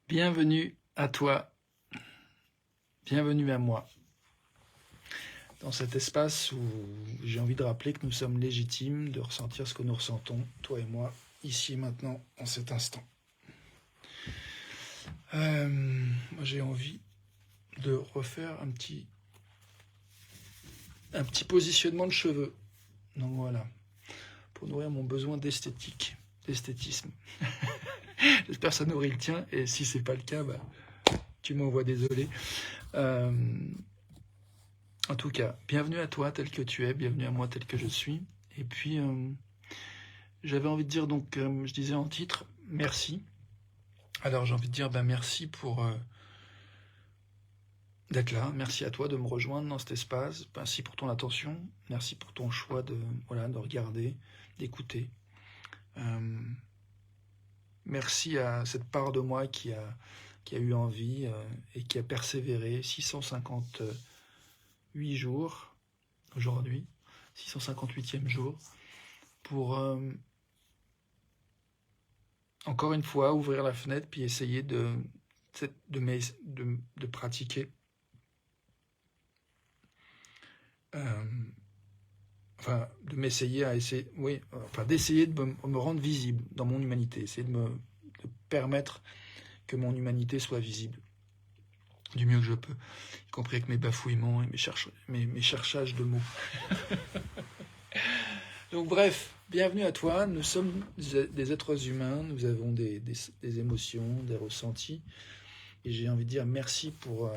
Bienvenue à toi, bienvenue à moi, dans cet espace où j'ai envie de rappeler que nous sommes légitimes de ressentir ce que nous ressentons, toi et moi, ici et maintenant, en cet instant. Moi j'ai envie de refaire un petit positionnement de cheveux. Donc voilà, pour nourrir mon besoin d'esthétique, d'esthétisme. J'espère que ça nourrit le tien, et si c'est pas le cas, tu m'envoies désolé. En tout cas, bienvenue à toi tel que tu es, bienvenue à moi tel que je suis. Et puis, j'avais envie de dire, donc, comme je disais en titre, merci. Alors j'ai envie de dire merci pour d'être là, merci à toi de me rejoindre dans cet espace, merci pour ton attention, merci pour ton choix de regarder, d'écouter. Merci à cette part de moi qui a eu envie et qui a persévéré 658 jours aujourd'hui, 658e jour, pour encore une fois ouvrir la fenêtre puis essayer de pratiquer, d'essayer de me rendre visible dans mon humanité, essayer de permettre que mon humanité soit visible du mieux que je peux, y compris avec mes bafouillements et mes cherchages de mots. Donc bref, bienvenue à toi, nous sommes des êtres humains, nous avons des émotions, des ressentis, et j'ai envie de dire merci pour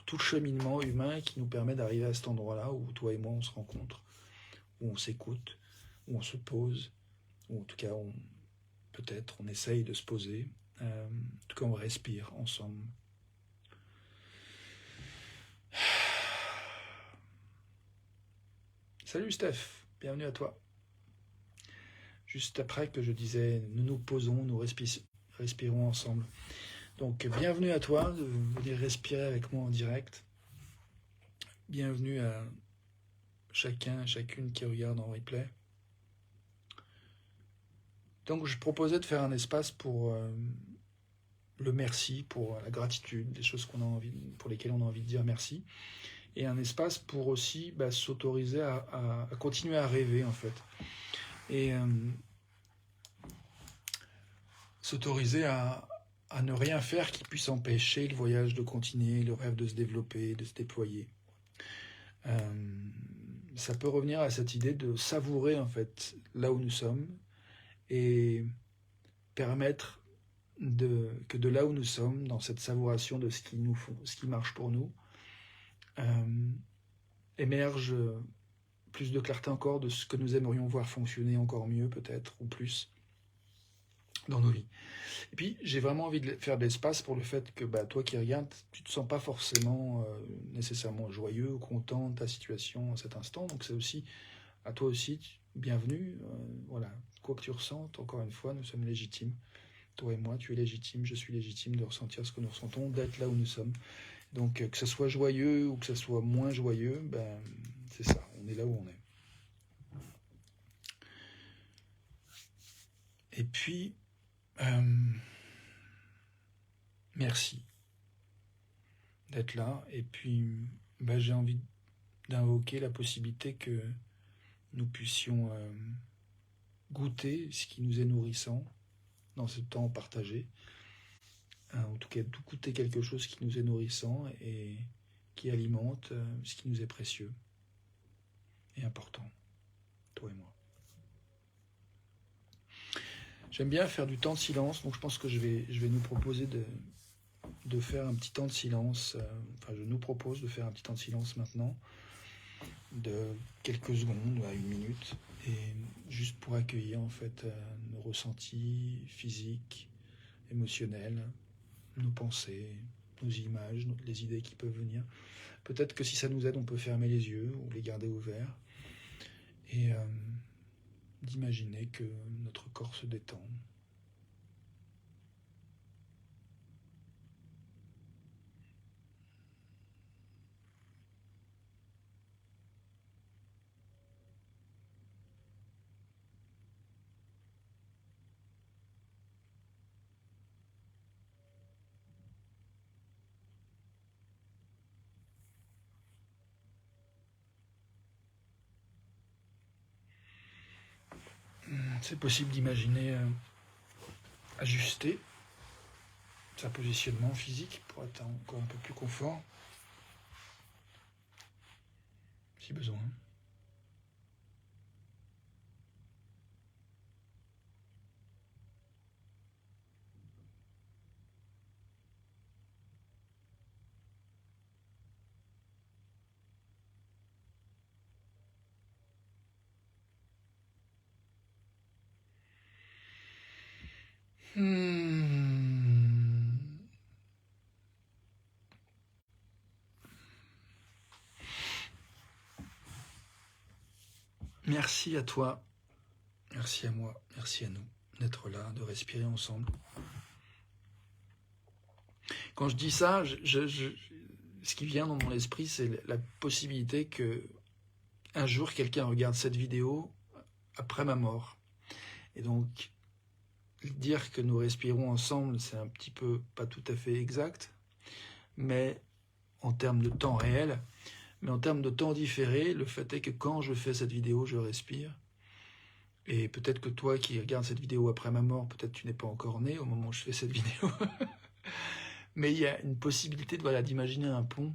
tout le cheminement humain qui nous permet d'arriver à cet endroit-là où toi et moi on se rencontre, où on s'écoute, où on se pose, ou en tout cas peut-être on essaye de se poser, en tout cas on respire ensemble. Salut Steph, bienvenue à toi. Juste après que je disais nous nous posons, nous respirons ensemble. Donc bienvenue à toi de venir respirer avec moi en direct. Bienvenue à chacun, chacune qui regarde en replay. Donc je proposais de faire un espace pour le merci, pour la gratitude, des choses pour lesquelles on a envie de dire merci, et un espace pour aussi s'autoriser à continuer à rêver en fait, et s'autoriser à ne rien faire qui puisse empêcher le voyage de continuer, le rêve de se développer, de se déployer. Ça peut revenir à cette idée de savourer en fait là où nous sommes et permettre que de là où nous sommes, dans cette savouration de ce qui marche pour nous, émerge plus de clarté encore de ce que nous aimerions voir fonctionner encore mieux peut-être, ou plus, dans nos vies. Et puis j'ai vraiment envie de faire de l'espace pour le fait que toi qui regardes, tu ne te sens pas forcément nécessairement joyeux ou content de ta situation à cet instant, donc c'est aussi à toi aussi, bienvenue, voilà, quoi que tu ressentes, encore une fois, nous sommes légitimes, toi et moi, tu es légitime, je suis légitime de ressentir ce que nous ressentons, d'être là où nous sommes. Donc que ce soit joyeux ou que ce soit moins joyeux, c'est ça, on est là où on est. Et puis, merci d'être là. Et puis, j'ai envie d'invoquer la possibilité que nous puissions goûter ce qui nous est nourrissant dans ce temps partagé. En tout cas, goûter quelque chose qui nous est nourrissant et qui alimente ce qui nous est précieux et important, toi et moi. J'aime bien faire du temps de silence, donc je pense que je vais nous proposer de faire un petit temps de silence. Je nous propose de faire un petit temps de silence maintenant, de quelques secondes à 1 minute, et juste pour accueillir en fait nos ressentis physiques, émotionnels, nos pensées, nos images, les idées qui peuvent venir. Peut-être que si ça nous aide, on peut fermer les yeux ou les garder ouverts et d'imaginer que notre corps se détend. c'est possible d'imaginer ajuster sa positionnement physique pour être encore un peu plus confort, si besoin. Merci à toi, merci à moi, merci à nous d'être là, de respirer ensemble. Quand je dis ça, ce qui vient dans mon esprit, c'est la possibilité que un jour quelqu'un regarde cette vidéo après ma mort. Et donc, dire que nous respirons ensemble, c'est un petit peu pas tout à fait exact, mais en termes de temps réel, mais en termes de temps différé, le fait est que quand je fais cette vidéo, je respire. Et peut-être que toi qui regardes cette vidéo après ma mort, peut-être tu n'es pas encore né au moment où je fais cette vidéo. Mais il y a une possibilité d'imaginer un pont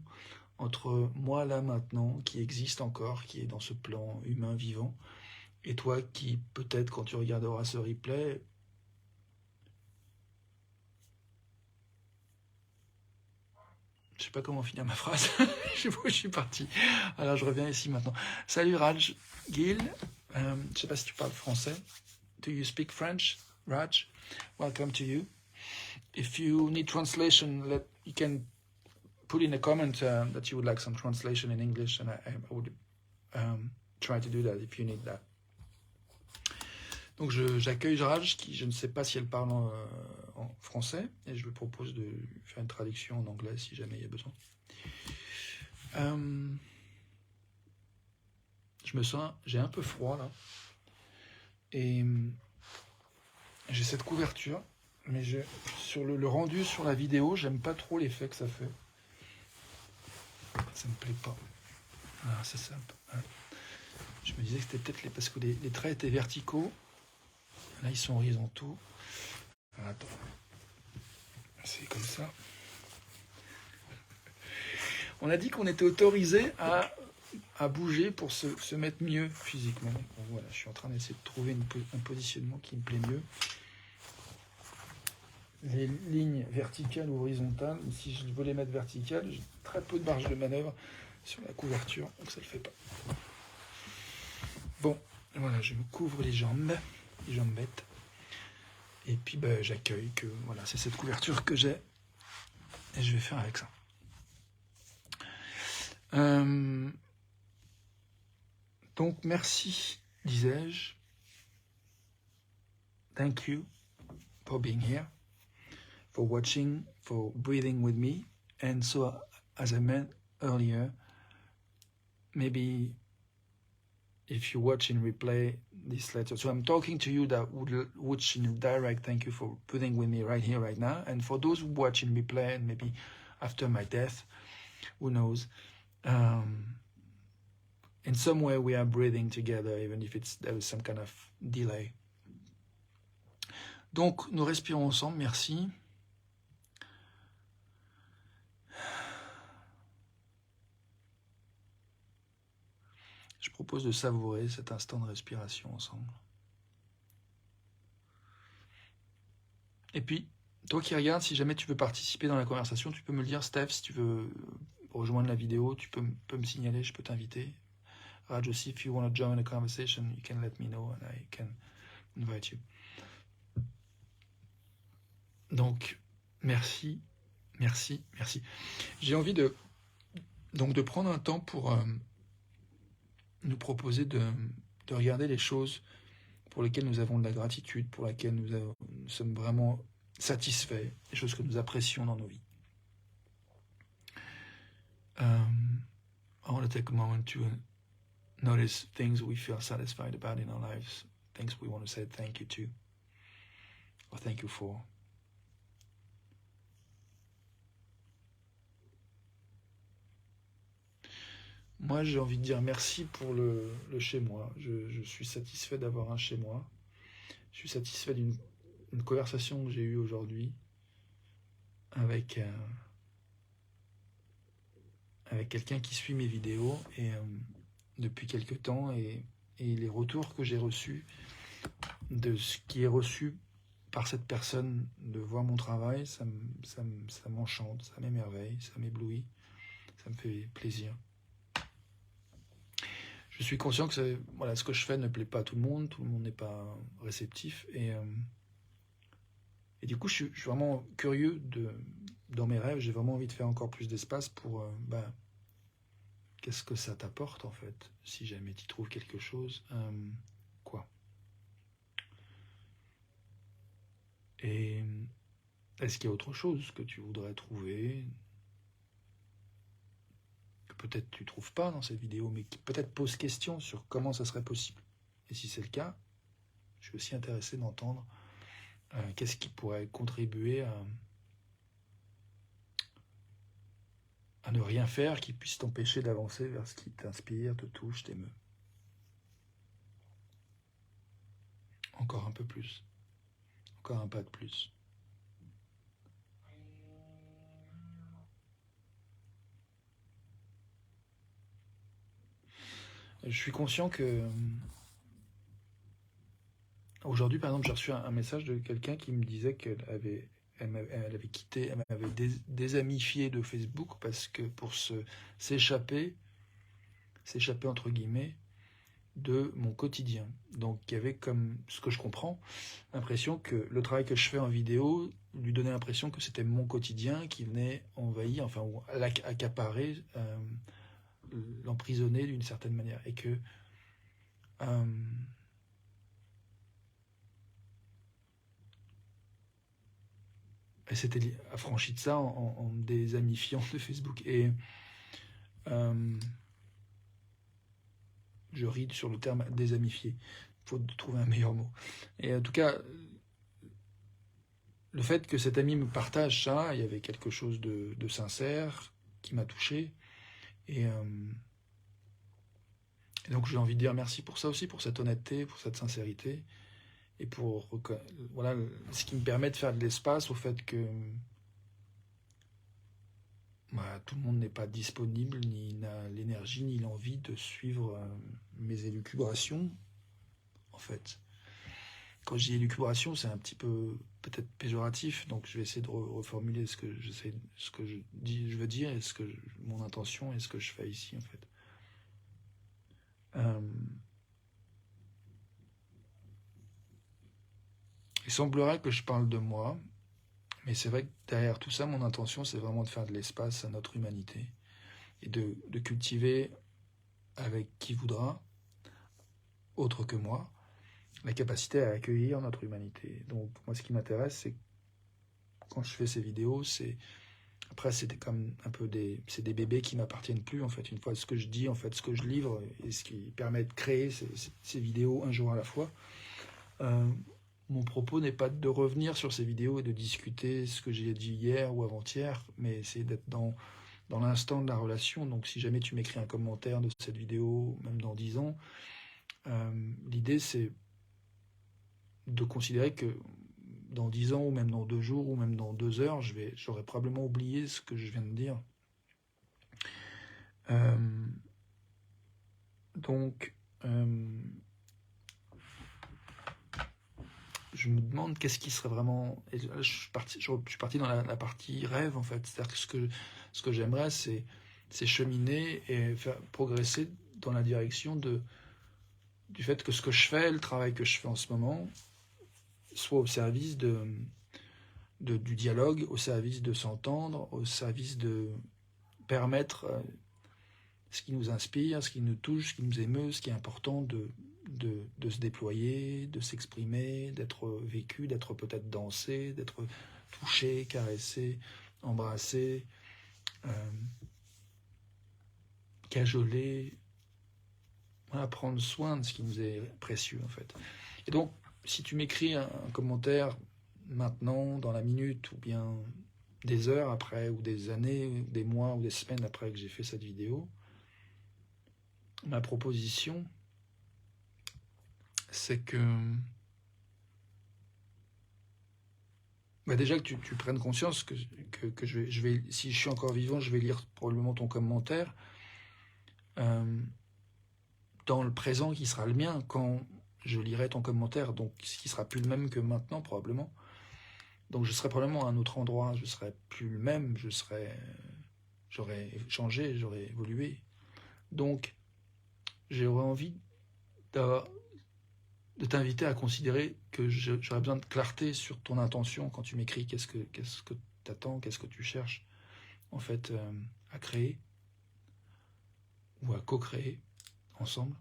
entre moi là maintenant, qui existe encore, qui est dans ce plan humain vivant, et toi qui, peut-être quand tu regarderas ce replay, je sais pas comment finir ma phrase, je sais pas où je suis parti. Alors je reviens ici maintenant. Salut Raj, Gil, je sais pas si tu parles français. Do you speak French, Raj? Welcome to you. If you need translation, you can put in a comment that you would like some translation in English, and I would try to do that if you need that. Donc j'accueille Raj, qui je ne sais pas si elle parle en français, et je lui propose de faire une traduction en anglais si jamais il y a besoin. J'ai un peu froid là, et j'ai cette couverture, mais sur le rendu sur la vidéo, j'aime pas trop l'effet que ça fait. Ça me plaît pas. Ah, ça c'est un peu. Hein. Je me disais que c'était peut-être parce que les traits étaient verticaux. Là, ils sont horizontaux. Alors, attends. C'est comme ça. On a dit qu'on était autorisé à bouger pour se mettre mieux physiquement. Bon, voilà, je suis en train d'essayer de trouver un positionnement qui me plaît mieux. Les lignes verticales ou horizontales, si je veux les mettre verticales, j'ai très peu de marge de manœuvre sur la couverture, donc ça ne le fait pas. Bon, voilà, je me couvre les jambettes. Et puis j'accueille que voilà, c'est cette couverture que j'ai et je vais faire avec ça. Donc merci, disais-je. Thank you for being here, for watching, for breathing with me. And so, as I meant earlier, maybe if you watch in replay this letter, so I'm talking to you that would watch in direct, thank you for breathing with me right here, right now. And for those who watch in replay and maybe after my death, who knows, in some way we are breathing together, even if there is some kind of delay. Donc, nous respirons ensemble, merci. Je propose de savourer cet instant de respiration ensemble. Et puis, toi qui regardes, si jamais tu veux participer dans la conversation, tu peux me le dire, Steph, si tu veux rejoindre la vidéo, tu peux me signaler, je peux t'inviter. Raj aussi, if you want to join the conversation, you can let me know and I can invite you. Donc, merci. J'ai envie de prendre un temps pour nous proposer de regarder les choses pour lesquelles nous avons de la gratitude, pour lesquelles nous sommes vraiment satisfaits, les choses que nous apprécions dans nos vies. I want to take a moment to notice things we feel satisfied about in our lives, things we want to say thank you to, or thank you for. Moi, j'ai envie de dire merci pour le chez-moi. Je suis satisfait d'avoir un chez-moi. Je suis satisfait d'une conversation que j'ai eue aujourd'hui avec quelqu'un qui suit mes vidéos et depuis quelque temps et les retours que j'ai reçus de ce qui est reçu par cette personne, de voir mon travail, ça m'enchante, ça m'émerveille, ça m'éblouit, ça me fait plaisir. Je suis conscient que voilà, ce que je fais ne plaît pas à tout le monde n'est pas réceptif et du coup je suis vraiment curieux dans mes rêves, j'ai vraiment envie de faire encore plus d'espace pour qu'est-ce que ça t'apporte en fait, si jamais tu trouves quelque chose, quoi. Et est-ce qu'il y a autre chose que tu voudrais trouver, que peut-être tu ne trouves pas dans cette vidéo, mais qui peut-être pose question sur comment ça serait possible? Et si c'est le cas, je suis aussi intéressé d'entendre qu'est-ce qui pourrait contribuer à ne rien faire qui puisse t'empêcher d'avancer vers ce qui t'inspire, te touche, t'émeut. Encore un peu plus. Encore un pas de plus. Je suis conscient que aujourd'hui, par exemple, j'ai reçu un message de quelqu'un qui me disait qu'elle avait quitté, elle m'avait désamifié de Facebook parce que pour s'échapper entre guillemets, de mon quotidien. Donc il y avait, comme ce que je comprends, l'impression que le travail que je fais en vidéo lui donnait l'impression que c'était mon quotidien qui venait envahir, enfin, ou accaparer, l'emprisonner d'une certaine manière. Et que elle s'était affranchie de ça en me désamifiant de Facebook. Et je ris sur le terme désamifier. Il faut trouver un meilleur mot. Et en tout cas, le fait que cet ami me partage ça, il y avait quelque chose de sincère qui m'a touché. Et donc j'ai envie de dire merci pour ça aussi, pour cette honnêteté, pour cette sincérité. Et pour voilà, ce qui me permet de faire de l'espace au fait que tout le monde n'est pas disponible, ni n'a l'énergie, ni l'envie de suivre mes élucubrations, en fait. Quand je dis élucubration, c'est un petit peu peut-être péjoratif, donc je vais essayer de reformuler ce que je veux dire, et mon intention et ce que je fais ici, en fait. Il semblerait que je parle de moi, mais c'est vrai que derrière tout ça, mon intention, c'est vraiment de faire de l'espace à notre humanité et de cultiver avec qui voudra, autre que moi, la capacité à accueillir notre humanité. Donc moi, ce qui m'intéresse, c'est quand je fais ces vidéos, après c'était comme un peu c'est des bébés qui m'appartiennent plus en fait. Une fois ce que je dis, en fait, ce que je livre et ce qui permet de créer ces vidéos un jour à la fois. Mon propos n'est pas de revenir sur ces vidéos et de discuter ce que j'ai dit hier ou avant-hier, mais essayer d'être dans l'instant de la relation. Donc si jamais tu m'écris un commentaire de cette vidéo, même dans 10 ans, l'idée c'est de considérer que dans 10 ans, ou même dans 2 jours, ou même dans 2 heures, j'aurais probablement oublié ce que je viens de dire. Donc, je me demande qu'est-ce qui serait vraiment... Et là, je suis parti dans la partie rêve, en fait. C'est-à-dire que ce que j'aimerais, c'est cheminer et faire progresser dans la direction du fait que ce que je fais, le travail que je fais en ce moment, soit au service du dialogue, au service de s'entendre, au service de permettre ce qui nous inspire, ce qui nous touche, ce qui nous émeut, ce qui est important de se déployer, de s'exprimer, d'être vécu, d'être peut-être dansé, d'être touché, caressé, embrassé, cajolé, voilà, prendre soin de ce qui nous est précieux en fait. Et donc, si tu m'écris un commentaire maintenant, dans la minute, ou bien des heures après, ou des années, des mois, ou des semaines après que j'ai fait cette vidéo, ma proposition, c'est que Bah déjà que tu prennes conscience que je vais, si je suis encore vivant, je vais lire probablement ton commentaire euh, dans le présent qui sera le mien quand je lirai ton commentaire, donc ce qui sera plus le même que maintenant probablement. Donc je serai probablement à un autre endroit, je serai plus le même, j'aurais changé, j'aurais évolué. Donc j'aurais envie d'avoir de t'inviter à considérer que j'aurais besoin de clarté sur ton intention quand tu m'écris. Qu'est-ce que tu attends, qu'est-ce que tu cherches en fait à créer ou à co-créer ensemble.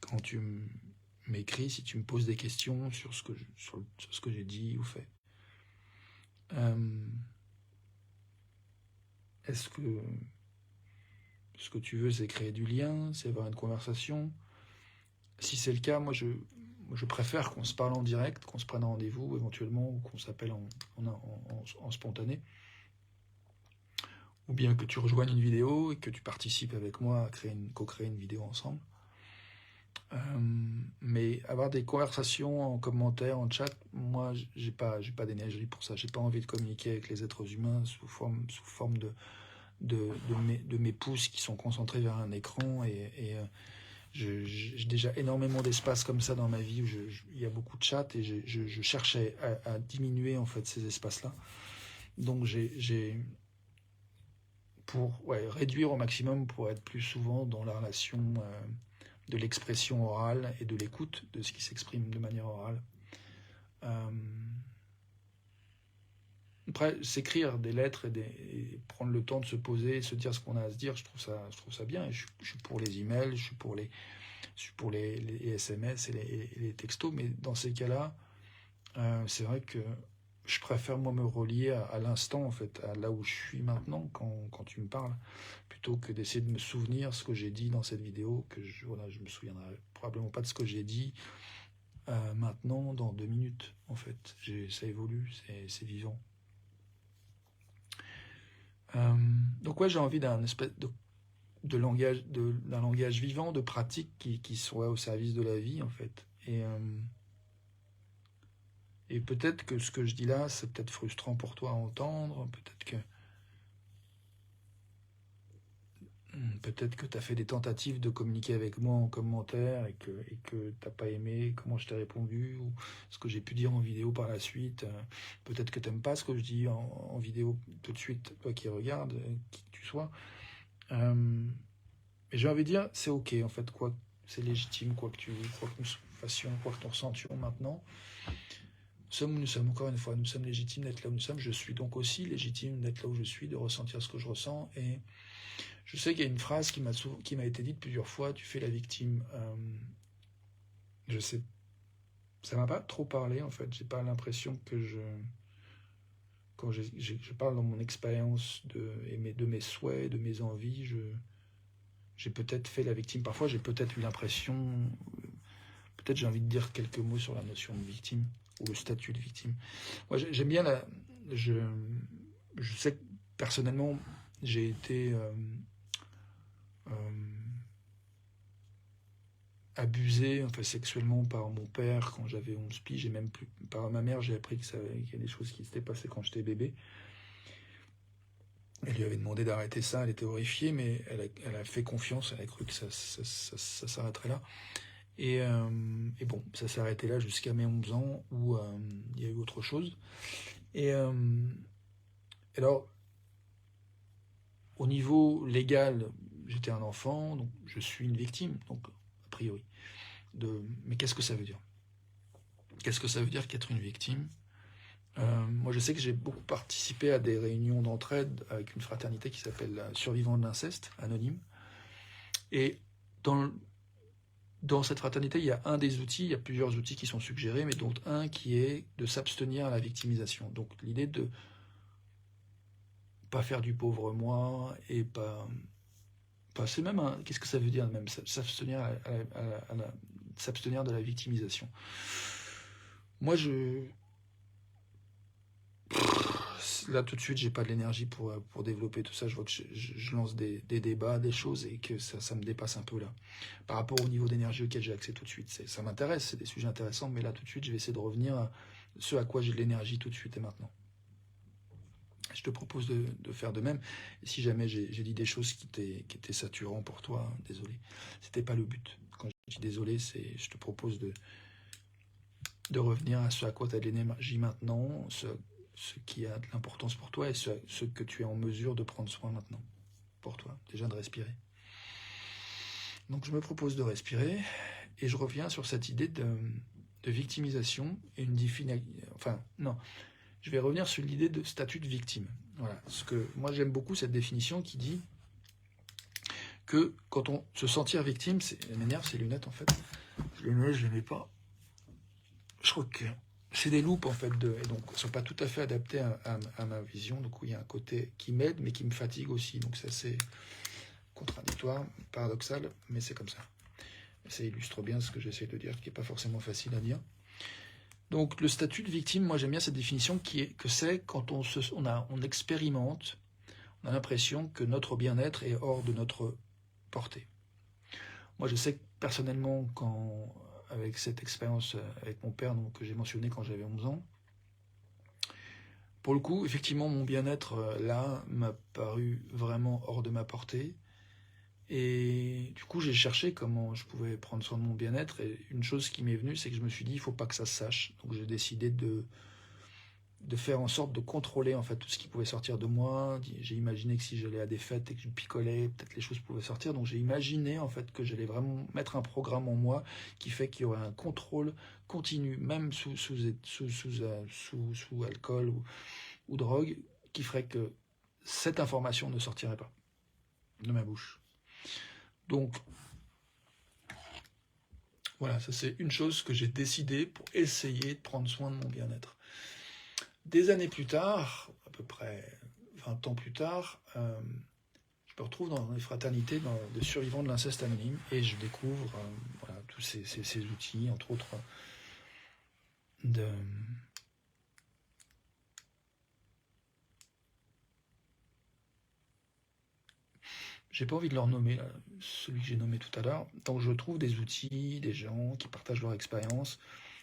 Quand tu m'écris, si tu me poses des questions sur sur ce que j'ai dit ou fait. Est-ce que ce que tu veux, c'est créer du lien, c'est avoir une conversation? Si c'est le cas, moi je préfère qu'on se parle en direct, qu'on se prenne un rendez-vous éventuellement, ou qu'on s'appelle en spontané. Ou bien que tu rejoignes une vidéo et que tu participes avec moi à co-créer une vidéo ensemble. Mais avoir des conversations en commentaire, en chat, moi j'ai pas d'énergie pour ça. J'ai pas envie de communiquer avec les êtres humains sous forme de mes pouces qui sont concentrés vers un écran et j'ai déjà énormément d'espace comme ça dans ma vie où il y a beaucoup de chats et je cherche à diminuer en fait ces espaces-là. Donc j'ai pour réduire au maximum pour être plus souvent dans la relation de l'expression orale et de l'écoute de ce qui s'exprime de manière orale. Après, s'écrire des lettres et prendre le temps de se poser et se dire ce qu'on a à se dire, je trouve ça bien. Et je suis pour les emails, je suis pour les SMS et les textos, mais dans ces cas-là, c'est vrai que je préfère moi me relier à l'instant, en fait, à là où je suis maintenant quand tu me parles, plutôt que d'essayer de me souvenir ce que j'ai dit dans cette vidéo, que je me souviendrai probablement pas de ce que j'ai dit maintenant dans 2 minutes, en fait. Ça évolue, c'est vivant. Donc ouais, j'ai envie d'un espèce d'un langage vivant, de pratique qui soit au service de la vie, en fait. Et peut-être que ce que je dis là, c'est peut-être frustrant pour toi à entendre, peut-être que tu as fait des tentatives de communiquer avec moi en commentaire et que tu n'as pas aimé comment je t'ai répondu ou ce que j'ai pu dire en vidéo par la suite. Peut-être que tu n'aimes pas ce que je dis en vidéo tout de suite, toi qui regardes, qui que tu sois. Mais j'ai envie de dire, c'est ok en fait, quoi, c'est légitime, quoi que nous fassions, quoi que nous ressentions maintenant. Nous sommes où nous sommes, encore une fois, nous sommes légitimes d'être là où nous sommes. Je suis donc aussi légitime d'être là où je suis, de ressentir ce que je ressens. Et je sais qu'il y a une phrase qui m'a été dite plusieurs fois, tu fais la victime. Je sais, ça m'a pas trop parlé en fait. J'ai pas l'impression que quand je parle dans mon expérience de mes souhaits, de mes envies, j'ai peut-être fait la victime. Parfois, j'ai peut-être eu l'impression, peut-être j'ai envie de dire quelques mots sur la notion de victime ou le statut de victime. Moi, j'aime bien je sais que personnellement, j'ai été abusé enfin, sexuellement par mon père quand j'avais 11 piges, et même plus par ma mère, j'ai appris qu'il y a des choses qui s'étaient passées quand j'étais bébé. Elle lui avait demandé d'arrêter ça, elle était horrifiée, mais elle a fait confiance, elle a cru que ça s'arrêterait là. Et bon, ça s'est arrêté là jusqu'à mes 11 ans où il y a eu autre chose. Et alors, au niveau légal, j'étais un enfant, donc je suis une victime, donc a priori. Mais qu'est-ce que ça veut dire? Qu'est-ce que ça veut dire qu'être une victime? Moi, je sais que j'ai beaucoup participé à des réunions d'entraide avec une fraternité qui s'appelle Survivants de l'inceste, anonyme. Et dans cette fraternité, il y a un des outils, il y a plusieurs outils qui sont suggérés, mais dont un qui est de s'abstenir à la victimisation. Donc l'idée de pas faire du pauvre moi et pas c'est même qu'est-ce que ça veut dire même s'abstenir s'abstenir de la victimisation. Moi là tout de suite j'ai pas de l'énergie pour développer tout ça. Je vois que je lance des débats, des choses et que ça me dépasse un peu là par rapport au niveau d'énergie auquel j'ai accès tout de suite. Ça m'intéresse, c'est des sujets intéressants, mais là tout de suite je vais essayer de revenir ce à quoi j'ai de l'énergie tout de suite et maintenant. Je te propose de faire de même. Et si jamais j'ai dit des choses qui étaient saturantes pour toi, désolé. C'était pas le but. Quand je dis désolé, je te propose de revenir à ce à quoi tu as de l'énergie maintenant, ce qui a de l'importance pour toi et ce que tu es en mesure de prendre soin maintenant pour toi. Déjà de respirer. Donc je me propose de respirer et je reviens sur cette idée de victimisation et une définition. Enfin, non. Je vais revenir sur l'idée de statut de victime. Voilà. Parce que moi, j'aime beaucoup cette définition qui dit que quand on se sentir victime, elle m'énerve ces lunettes en fait. Je les mets pas. Je crois que c'est des loupes en fait, et donc elles ne sont pas tout à fait adaptées à ma vision. Donc il y a un côté qui m'aide, mais qui me fatigue aussi. Donc ça c'est contradictoire, paradoxal, mais c'est comme ça. Et ça illustre bien ce que j'essaie de dire, qui n'est pas forcément facile à dire. Donc le statut de victime, moi j'aime bien cette définition que c'est quand on expérimente, on a l'impression que notre bien-être est hors de notre portée. Moi je sais que personnellement, avec cette expérience avec mon père que j'ai mentionné quand j'avais 11 ans, pour le coup, effectivement, mon bien-être là m'a paru vraiment hors de ma portée. Et du coup, j'ai cherché comment je pouvais prendre soin de mon bien-être. Et une chose qui m'est venue, c'est que je me suis dit, il ne faut pas que ça se sache. Donc j'ai décidé de faire en sorte de contrôler en fait tout ce qui pouvait sortir de moi. J'ai imaginé que si j'allais à des fêtes et que je picolais, peut-être les choses pouvaient sortir. Donc j'ai imaginé en fait que j'allais vraiment mettre un programme en moi qui fait qu'il y aurait un contrôle continu, même sous alcool ou drogue, qui ferait que cette information ne sortirait pas de ma bouche. Donc, voilà, ça c'est une chose que j'ai décidé pour essayer de prendre soin de mon bien-être. Des années plus tard, à peu près 20 ans plus tard, je me retrouve dans les fraternités de survivants de l'inceste anonyme et je découvre voilà, tous ces outils, entre autres, de... J'ai pas envie de leur nommer, là, celui que j'ai nommé tout à l'heure. Donc je trouve des outils, des gens qui partagent leur expérience.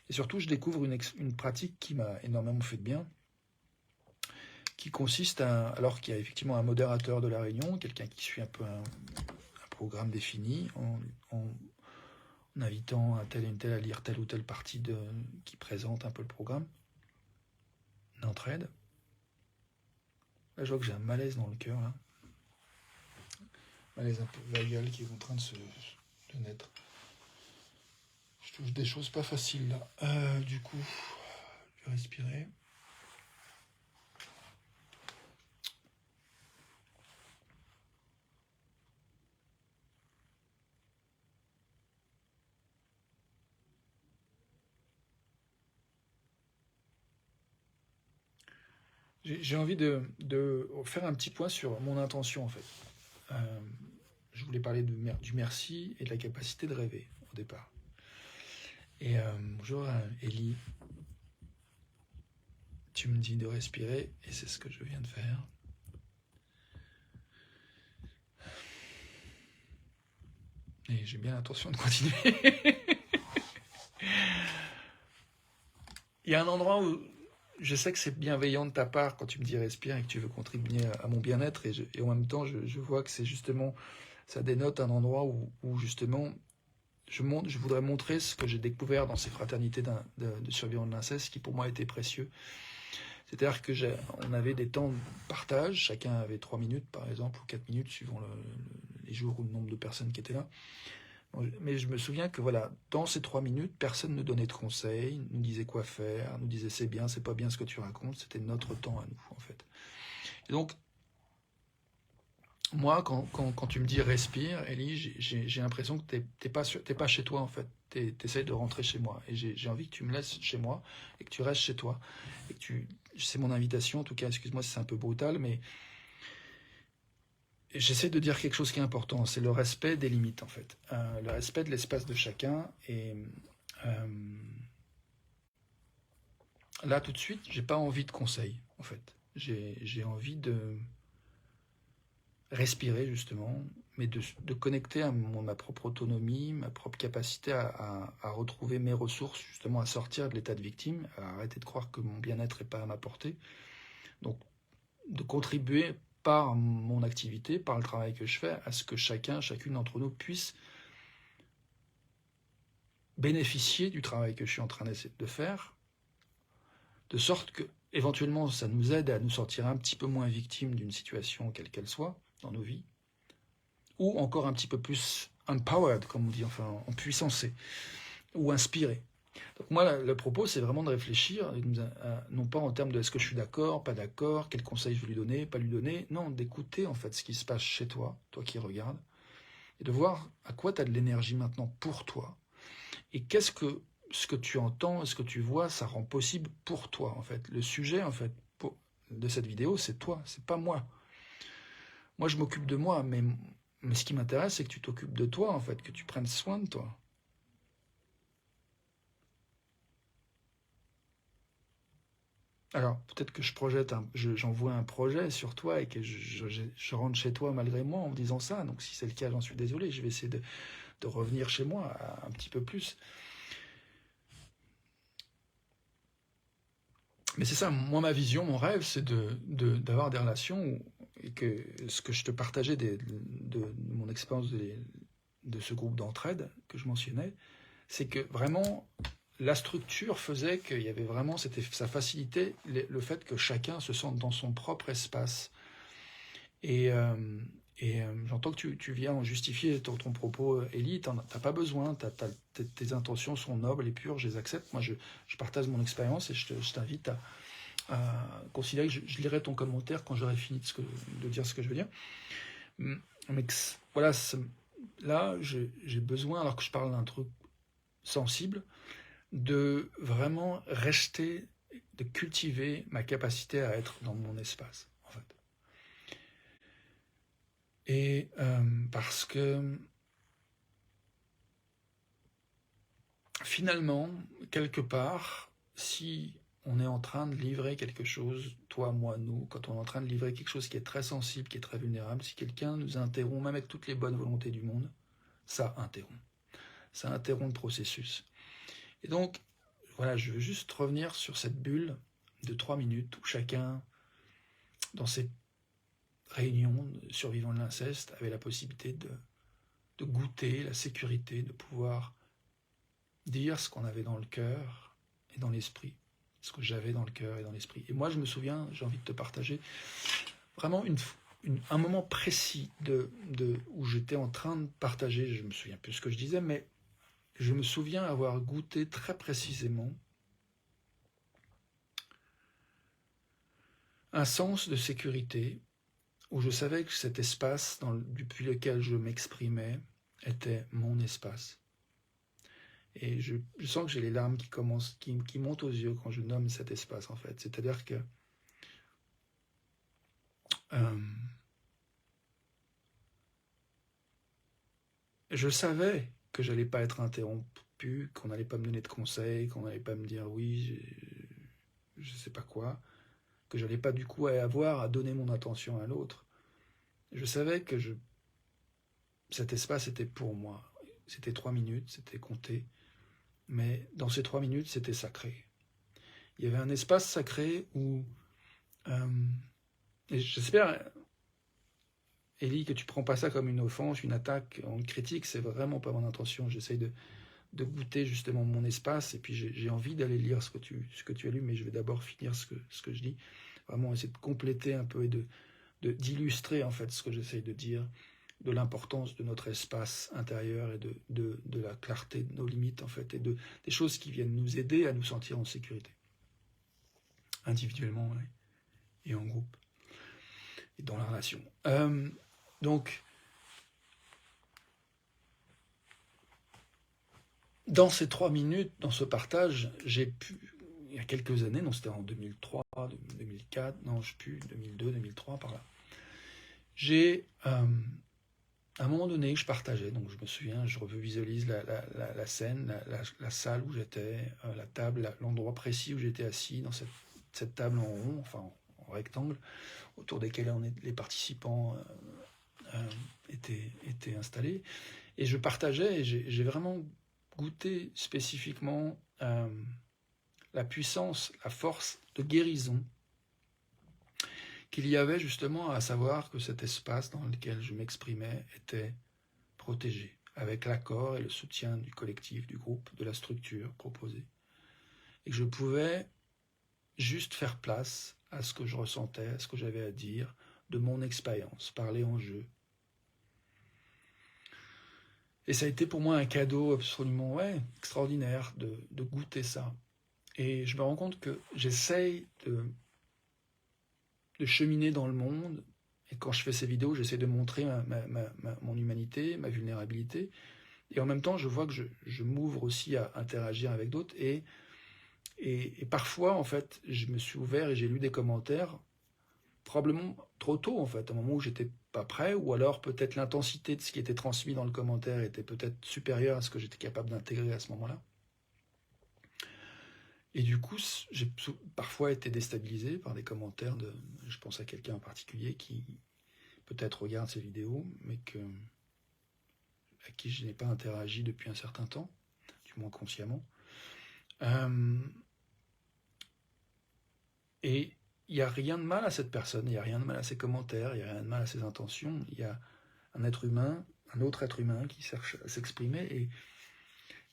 Et surtout, je découvre une pratique qui m'a énormément fait de bien, qui consiste alors qu'il y a effectivement un modérateur de la réunion, quelqu'un qui suit un peu un programme défini, en invitant un tel et une telle à lire telle ou telle partie qui présente un peu le programme d'entraide. Là, je vois que j'ai un malaise dans le cœur, là. Malaise un peu vagal qui est en train de naître. Je touche des choses pas faciles, là. Du coup, je vais respirer. J'ai envie de faire un petit point sur mon intention, en fait. Je voulais parler du merci et de la capacité de rêver, au départ. Et bonjour, Ellie. Tu me dis de respirer, et c'est ce que je viens de faire. Et j'ai bien l'intention de continuer. Il y a un endroit où je sais que c'est bienveillant de ta part quand tu me dis respire et que tu veux contribuer à mon bien-être. Et en même temps, je vois que c'est justement, ça dénote un endroit où justement, je voudrais montrer ce que j'ai découvert dans ces fraternités de survivants de l'inceste qui pour moi étaient précieux. C'est-à-dire qu'on avait des temps de partage, chacun avait 3 minutes par exemple, ou 4 minutes, suivant les jours ou le nombre de personnes qui étaient là. Mais je me souviens que voilà, dans ces 3 minutes, personne ne donnait de conseils, nous disait quoi faire, nous disait c'est bien, c'est pas bien ce que tu racontes, c'était notre temps à nous en fait. Et donc, moi, quand tu me dis respire, Ellie, j'ai l'impression que t'es pas chez toi en fait. T'essayes de rentrer chez moi. Et j'ai envie que tu me laisses chez moi et que tu restes chez toi. Et que c'est mon invitation, en tout cas, excuse-moi si c'est un peu brutal, mais j'essaie de dire quelque chose qui est important, c'est le respect des limites en fait. Le respect de l'espace de chacun. Et là, tout de suite, j'ai pas envie de conseils en fait. J'ai envie de respirer justement, mais de connecter à ma propre autonomie, ma propre capacité à retrouver mes ressources, justement à sortir de l'état de victime, à arrêter de croire que mon bien-être n'est pas à ma portée. Donc, de contribuer par mon activité, par le travail que je fais, à ce que chacune d'entre nous puisse bénéficier du travail que je suis en train d'essayer de faire, de sorte que, éventuellement, ça nous aide à nous sentir un petit peu moins victimes d'une situation, quelle qu'elle soit, dans nos vies, ou encore un petit peu plus empowered, comme on dit, enfin, en puissancé, ou inspiré. Donc moi, le propos, c'est vraiment de réfléchir, non pas en termes de est-ce que je suis d'accord, pas d'accord, quel conseil je vais lui donner, pas lui donner, non, d'écouter en fait ce qui se passe chez toi, toi qui regardes, et de voir à quoi tu as de l'énergie maintenant pour toi, et qu'est-ce que ce que tu entends, ce que tu vois, ça rend possible pour toi en fait. Le sujet en fait de cette vidéo, c'est toi, c'est pas moi. Moi, je m'occupe de moi, mais ce qui m'intéresse, c'est que tu t'occupes de toi en fait, que tu prennes soin de toi. Alors, peut-être que j'envoie un projet sur toi et que je rentre chez toi malgré moi en me disant ça. Donc, si c'est le cas, j'en suis désolé. Je vais essayer de revenir chez moi un petit peu plus. Mais c'est ça, moi, ma vision, mon rêve, c'est d'avoir des relations et que ce que je te partageais de mon expérience de ce groupe d'entraide que je mentionnais, c'est que vraiment, la structure faisait qu'il y avait vraiment, ça facilitait le fait que chacun se sente dans son propre espace. Et j'entends que tu viens en justifier ton propos, Élie, t'as pas besoin, tes intentions sont nobles et pures, je les accepte. Moi, je partage mon expérience et je t'invite à considérer que je lirai ton commentaire quand j'aurai fini de dire ce que je veux dire. Mais voilà, là, j'ai besoin, alors que je parle d'un truc sensible, de vraiment rester, de cultiver ma capacité à être dans mon espace, en fait. Et parce que finalement, quelque part, si on est en train de livrer quelque chose, toi, moi, nous, quand on est en train de livrer quelque chose qui est très sensible, qui est très vulnérable, si quelqu'un nous interrompt, même avec toutes les bonnes volontés du monde, ça interrompt. Ça interrompt le processus. Et donc, voilà, je veux juste revenir sur cette bulle de 3 minutes où chacun, dans cette réunion de survivants de l'inceste, avait la possibilité de goûter la sécurité, de pouvoir dire ce qu'on avait dans le cœur et dans l'esprit, ce que j'avais dans le cœur et dans l'esprit. Et moi, je me souviens, j'ai envie de te partager vraiment un moment précis où j'étais en train de partager, je me souviens plus ce que je disais, mais je me souviens avoir goûté très précisément un sens de sécurité où je savais que cet espace depuis lequel je m'exprimais était mon espace. Et je sens que j'ai les larmes qui montent aux yeux quand je nomme cet espace, en fait. C'est-à-dire que je savais que j'allais pas être interrompu, qu'on n'allait pas me donner de conseils, qu'on n'allait pas me dire oui, je sais pas quoi, que j'allais pas du coup avoir à donner mon attention à l'autre. Je savais que cet espace était pour moi. C'était 3 minutes, c'était compté. Mais dans ces 3 minutes, c'était sacré. Il y avait un espace sacré où... et j'espère, Élie, que tu prends pas ça comme une offense, une attaque, une critique. C'est vraiment pas mon intention. J'essaye de goûter justement mon espace. Et puis j'ai envie d'aller lire ce que tu as lu, mais je vais d'abord finir ce que je dis. Vraiment essayer de compléter un peu et d'illustrer en fait ce que j'essaye de dire, de l'importance de notre espace intérieur et de la clarté de nos limites en fait, et des choses qui viennent nous aider à nous sentir en sécurité, individuellement et en groupe, et dans la relation. Donc, dans ces 3 minutes, dans ce partage, j'ai pu, il y a quelques années, non c'était en 2003, 2004, non je sais plus, 2002, 2003 par là, j'ai... à un moment donné, je partageais, donc je me souviens, je revisualise la scène, la salle où j'étais, la table, l'endroit précis où j'étais assis, dans cette table en rond, enfin en rectangle, autour desquels les participants était installé. Et je partageais, et j'ai vraiment goûté spécifiquement la puissance, la force de guérison qu'il y avait justement à savoir que cet espace dans lequel je m'exprimais était protégé, avec l'accord et le soutien du collectif, du groupe, de la structure proposée. Et que je pouvais juste faire place à ce que je ressentais, à ce que j'avais à dire, de mon expérience, parler en jeu. Et ça a été pour moi un cadeau absolument extraordinaire de goûter ça. Et je me rends compte que j'essaye de cheminer dans le monde, et quand je fais ces vidéos, j'essaie de montrer mon humanité, ma vulnérabilité, et en même temps, je vois que je m'ouvre aussi à interagir avec d'autres, et parfois, en fait, je me suis ouvert et j'ai lu des commentaires, probablement trop tôt, en fait, à un moment où j'étais pas prêt, ou alors peut-être l'intensité de ce qui était transmis dans le commentaire était peut-être supérieure à ce que j'étais capable d'intégrer à ce moment-là. Et du coup, j'ai parfois été déstabilisé par des commentaires je pense à quelqu'un en particulier qui peut-être regarde ces vidéos, mais à qui je n'ai pas interagi depuis un certain temps, du moins consciemment. Et il n'y a rien de mal à cette personne, il n'y a rien de mal à ses commentaires, il n'y a rien de mal à ses intentions. Il y a un être humain, un autre être humain qui cherche à s'exprimer,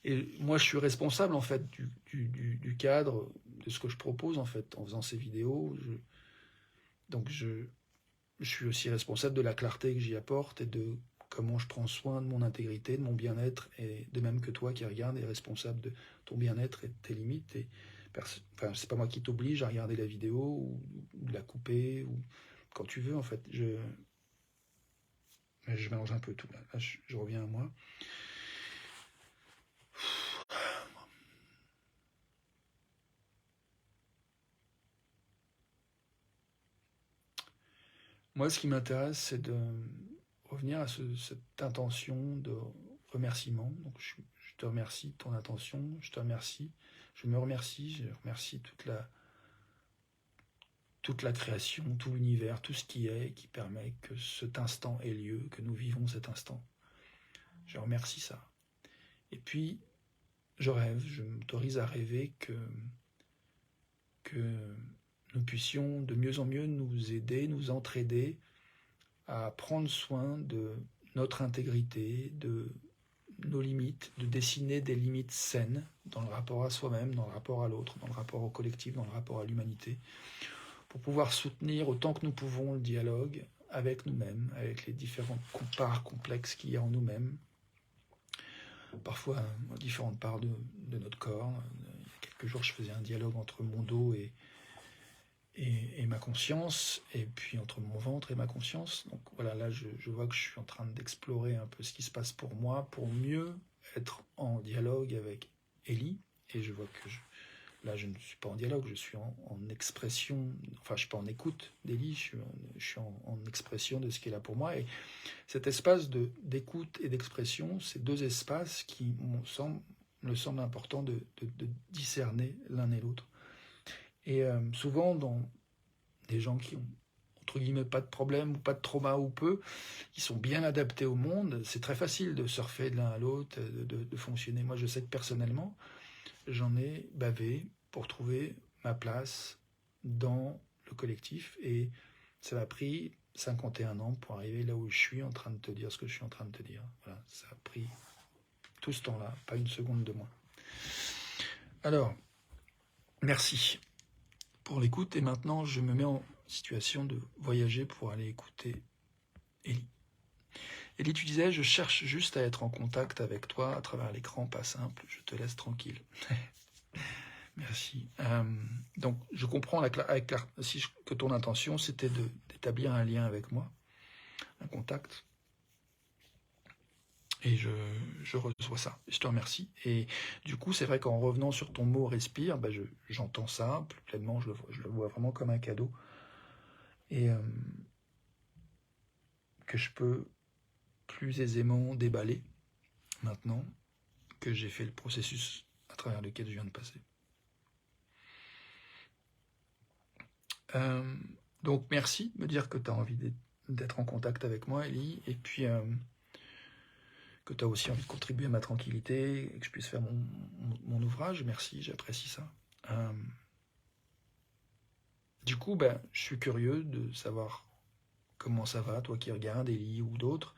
et moi je suis responsable en fait du cadre, de ce que je propose en fait, en faisant ces vidéos. Donc je suis aussi responsable de la clarté que j'y apporte et de comment je prends soin de mon intégrité, de mon bien-être, et de même que toi qui regardes est responsable de ton bien-être et de tes limites. Et enfin, c'est pas moi qui t'oblige à regarder la vidéo ou de la couper ou quand tu veux en fait. Je mélange un peu tout là. Là je reviens à moi. Moi, ce qui m'intéresse, c'est de revenir à cette intention de remerciement. Donc, je te remercie de ton intention, je te remercie, je me remercie, je remercie toute la création, tout l'univers, tout ce qui est, qui permet que cet instant ait lieu, que nous vivons cet instant. Je remercie ça. Et puis, je rêve, je m'autorise à rêver que nous puissions de mieux en mieux nous aider, nous entraider à prendre soin de notre intégrité, de nos limites, de dessiner des limites saines dans le rapport à soi-même, dans le rapport à l'autre, dans le rapport au collectif, dans le rapport à l'humanité, pour pouvoir soutenir autant que nous pouvons le dialogue avec nous-mêmes, avec les différentes parts complexes qu'il y a en nous-mêmes, parfois différentes parts de notre corps. Il y a quelques jours, je faisais un dialogue entre mon dos et ma conscience, et puis entre mon ventre et ma conscience. Donc voilà, là je vois que je suis en train d'explorer un peu ce qui se passe pour moi, pour mieux être en dialogue avec Ellie, et je vois que là je ne suis pas en dialogue, je suis en expression, enfin je suis pas en écoute d'Ellie, je suis en expression de ce qui est là pour moi, et cet espace d'écoute et d'expression, ces deux espaces qui me semble important de discerner l'un et l'autre. Et souvent, dans des gens qui ont, entre guillemets, pas de problème ou pas de trauma ou peu, qui sont bien adaptés au monde, c'est très facile de surfer de l'un à l'autre, de fonctionner. Moi, je sais que personnellement, j'en ai bavé pour trouver ma place dans le collectif, et ça m'a pris 51 ans pour arriver là où je suis en train de te dire ce que je suis en train de te dire. Voilà, ça a pris tout ce temps-là, pas une seconde de moins. Alors, merci pour l'écoute, et maintenant je me mets en situation de voyager pour aller écouter Ellie. Ellie, tu disais, je cherche juste à être en contact avec toi à travers l'écran, pas simple, je te laisse tranquille. Merci. Donc je comprends que ton intention c'était d'établir un lien avec moi, un contact. Et je reçois ça, je te remercie. Et du coup, c'est vrai qu'en revenant sur ton mot respire, j'entends ça plus pleinement, je le vois vraiment comme un cadeau. Et que je peux plus aisément déballer maintenant que j'ai fait le processus à travers lequel je viens de passer. Donc merci de me dire que tu as envie d'être en contact avec moi, Ellie, et puis que tu as aussi envie de contribuer à ma tranquillité, et que je puisse faire mon ouvrage. Merci, j'apprécie ça. Du coup, ben, je suis curieux de savoir comment ça va, toi qui regardes, Ellie ou d'autres.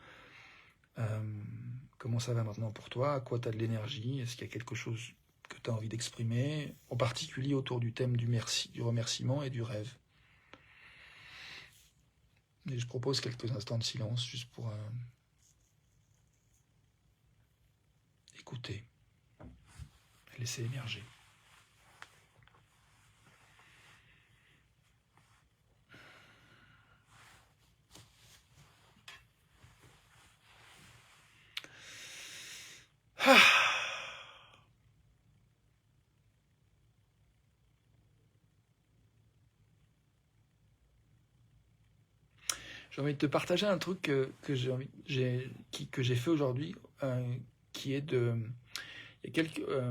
Comment ça va maintenant pour toi? À quoi tu as de l'énergie? Est-ce qu'il y a quelque chose que tu as envie d'exprimer, en particulier autour du thème du merci, du remerciement et du rêve? Et je propose quelques instants de silence juste pour écouter, laisser émerger. Ah. J'ai envie de te partager un truc que j'ai fait aujourd'hui, qui est de... Il y a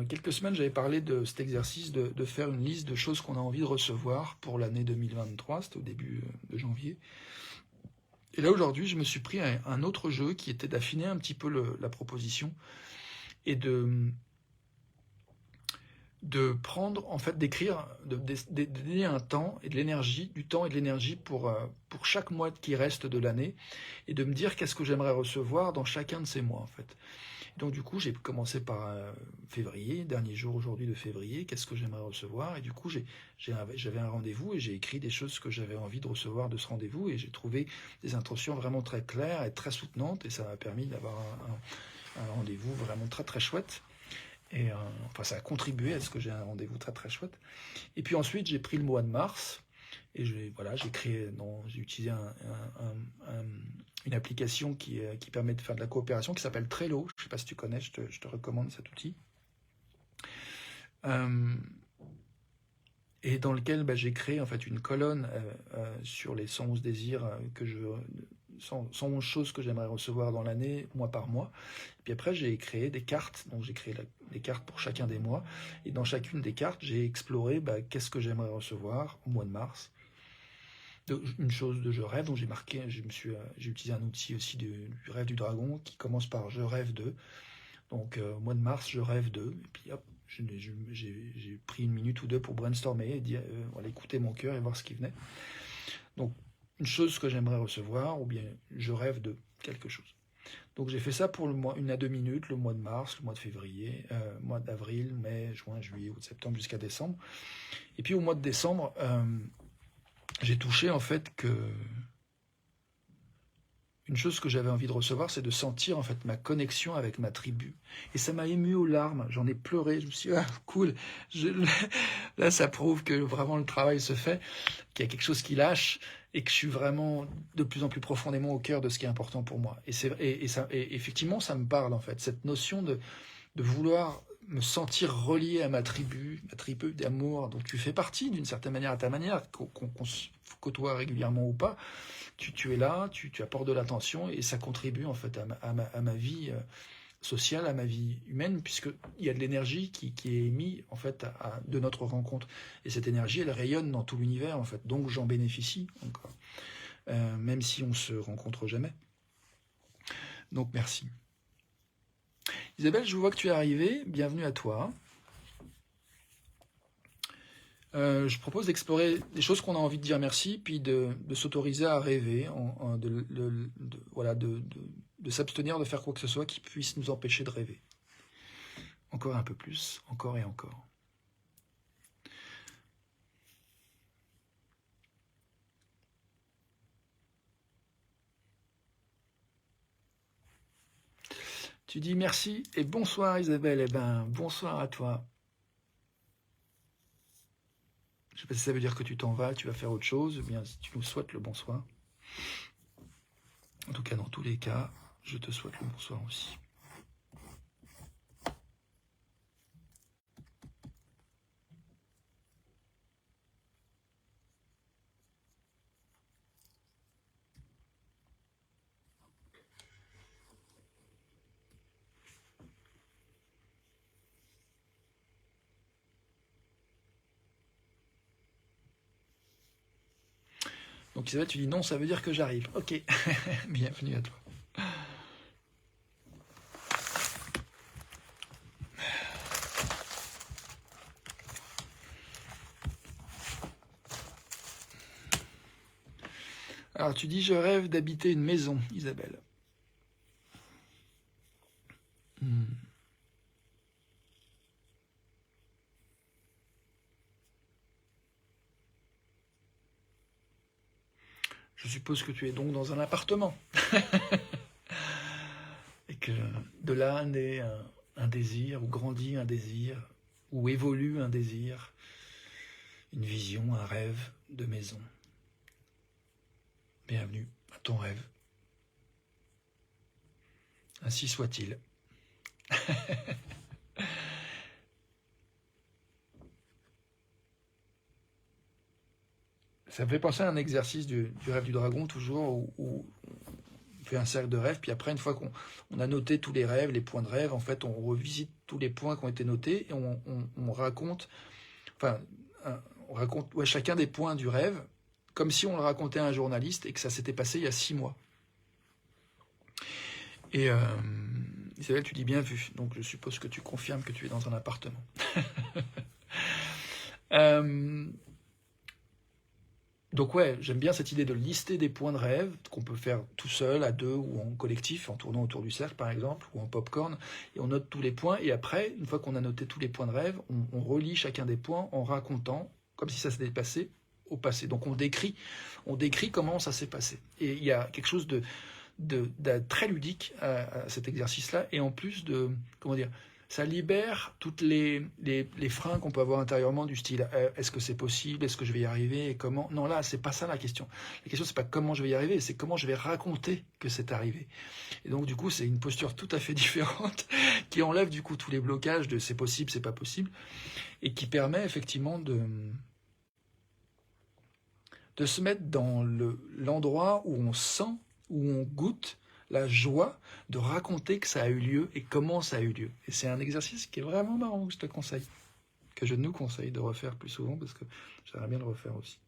quelques semaines, j'avais parlé de cet exercice de faire une liste de choses qu'on a envie de recevoir pour l'année 2023, c'était au début de janvier. Et là, aujourd'hui, je me suis pris un autre jeu qui était d'affiner un petit peu la proposition et de prendre, en fait, d'écrire, de donner un temps et de l'énergie, du temps et de l'énergie pour chaque mois qui reste de l'année et de me dire qu'est-ce que j'aimerais recevoir dans chacun de ces mois, en fait. Donc du coup, j'ai commencé par février, dernier jour aujourd'hui de février, qu'est-ce que j'aimerais recevoir? Et du coup, j'avais un rendez-vous et j'ai écrit des choses que j'avais envie de recevoir de ce rendez-vous et j'ai trouvé des intentions vraiment très claires et très soutenantes et ça m'a permis d'avoir un rendez-vous vraiment très très chouette. Et enfin, ça a contribué à ce que j'ai un rendez-vous très très chouette. Et puis ensuite, j'ai pris le mois de mars et j'ai utilisé une application qui permet de faire de la coopération qui s'appelle Trello. Je ne sais pas si tu connais, je te recommande cet outil. Et dans lequel j'ai créé en fait une colonne sur les 111 désirs 111 choses que j'aimerais recevoir dans l'année, mois par mois. Et puis après, j'ai créé des cartes. Donc j'ai créé des cartes pour chacun des mois. Et dans chacune des cartes, j'ai exploré qu'est-ce que j'aimerais recevoir au mois de mars. Une chose de je rêve, donc j'ai marqué, j'ai utilisé un outil aussi du rêve du dragon qui commence par je rêve de. Donc au mois de mars, je rêve de. Et puis hop, j'ai pris une minute ou deux pour brainstormer et dire, voilà, écouter mon cœur et voir ce qui venait. Donc une chose que j'aimerais recevoir, ou bien je rêve de quelque chose. Donc j'ai fait ça pour le mois, 1 à 2 minutes, le mois de mars, le mois de février, mois d'avril, mai, juin, juillet, août, septembre, jusqu'à décembre. Et puis au mois de décembre, j'ai touché en fait que une chose que j'avais envie de recevoir, c'est de sentir en fait ma connexion avec ma tribu. Et ça m'a ému aux larmes, j'en ai pleuré, je me suis dit, ah cool, là ça prouve que vraiment le travail se fait, qu'il y a quelque chose qui lâche et que je suis vraiment de plus en plus profondément au cœur de ce qui est important pour moi. Et effectivement, ça me parle en fait, cette notion de vouloir me sentir relié à ma tribu d'amour dont tu fais partie d'une certaine manière, à ta manière, qu'on se côtoie régulièrement ou pas. Tu es là, tu apportes de l'attention et ça contribue en fait à ma vie sociale, à ma vie humaine, puisqu'il y a de l'énergie qui est émise en fait de notre rencontre. Et cette énergie, elle rayonne dans tout l'univers en fait. Donc j'en bénéficie encore, même si on se rencontre jamais. Donc merci. Isabelle, je vois que tu es arrivée. Bienvenue à toi. Je propose d'explorer des choses qu'on a envie de dire merci, puis de s'autoriser à rêver, de s'abstenir de faire quoi que ce soit qui puisse nous empêcher de rêver. Encore un peu plus, encore et encore. Tu dis merci et bonsoir Isabelle. Eh ben, bonsoir à toi. Je ne sais pas si ça veut dire que tu t'en vas, tu vas faire autre chose, ou bien si tu nous souhaites le bonsoir. En tout cas, dans tous les cas, je te souhaite le bonsoir aussi. Donc Donc Isabelle, tu dis non, ça veut dire que j'arrive. Ok, bienvenue à toi. Alors tu dis, je rêve d'habiter une maison, Isabelle. Je suppose que tu es donc dans un appartement. Et que de là naît un désir, ou grandit un désir, ou évolue un désir, une vision, un rêve de maison. Bienvenue à ton rêve. Ainsi soit-il. Ça me fait penser à un exercice du rêve du dragon, toujours, où on fait un cercle de rêves, puis après, une fois qu'on a noté tous les rêves, les points de rêve, en fait, on revisite tous les points qui ont été notés, et on raconte, enfin, on raconte chacun des points du rêve, comme si on le racontait à un journaliste, et que ça s'était passé il y a 6 mois. Et Isabelle, tu dis bien vu, donc je suppose que tu confirmes que tu es dans un appartement. Donc ouais, j'aime bien cette idée de lister des points de rêve qu'on peut faire tout seul, à deux ou en collectif, en tournant autour du cercle par exemple, ou en popcorn, et on note tous les points, et après, une fois qu'on a noté tous les points de rêve, on relie chacun des points en racontant, comme si ça s'était passé au passé. Donc on décrit comment ça s'est passé. Et il y a quelque chose de très ludique à cet exercice-là, et en plus de, comment dire, ça libère toutes les freins qu'on peut avoir intérieurement du style est-ce que c'est possible, est-ce que je vais y arriver, et comment. Non, là, c'est pas ça la question. La question, c'est pas comment je vais y arriver, c'est comment je vais raconter que c'est arrivé. Et donc, du coup, c'est une posture tout à fait différente qui enlève du coup tous les blocages de c'est possible, c'est pas possible, et qui permet effectivement de se mettre dans l'endroit où on sent, où on goûte la joie de raconter que ça a eu lieu et comment ça a eu lieu. Et c'est un exercice qui est vraiment marrant, que je te conseille, que je nous conseille de refaire plus souvent, parce que j'aimerais bien le refaire aussi.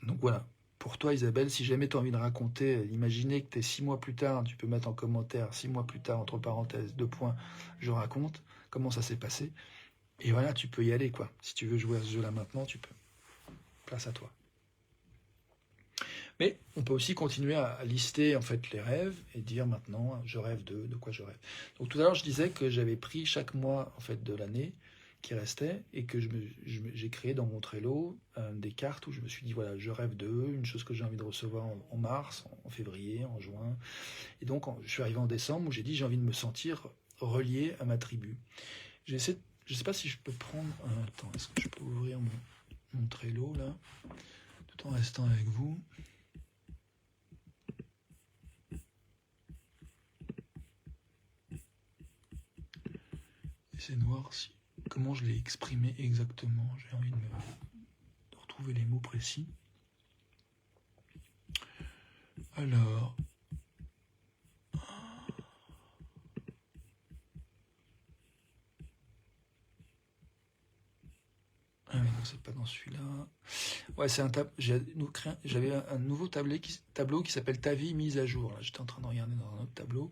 Donc voilà, pour toi Isabelle, si jamais tu as envie de raconter, imaginez que tu es 6 mois plus tard, tu peux mettre en commentaire 6 mois plus tard, entre parenthèses, 2 points, je raconte comment ça s'est passé. Et voilà, tu peux y aller, quoi. Si tu veux jouer à ce jeu-là maintenant, tu peux. Place à toi. Mais on peut aussi continuer à lister en fait les rêves et dire maintenant je rêve de quoi je rêve. Donc tout à l'heure je disais que j'avais pris chaque mois en fait de l'année qui restait et que j'ai créé dans mon Trello des cartes où je me suis dit voilà je rêve de une chose que j'ai envie de recevoir en mars, en février, en juin. Et donc je suis arrivé en décembre où j'ai dit j'ai envie de me sentir relié à ma tribu. Je sais pas si je peux prendre attends, est-ce que je peux ouvrir mon Trello là tout en restant avec vous. Essayer de voir comment je l'ai exprimé exactement. J'ai envie de retrouver les mots précis. Alors. Ah oui, non, c'est pas dans celui-là. Ouais, c'est j'avais un nouveau tableau qui s'appelle Ta vie mise à jour. Là, j'étais en train de regarder dans un autre tableau.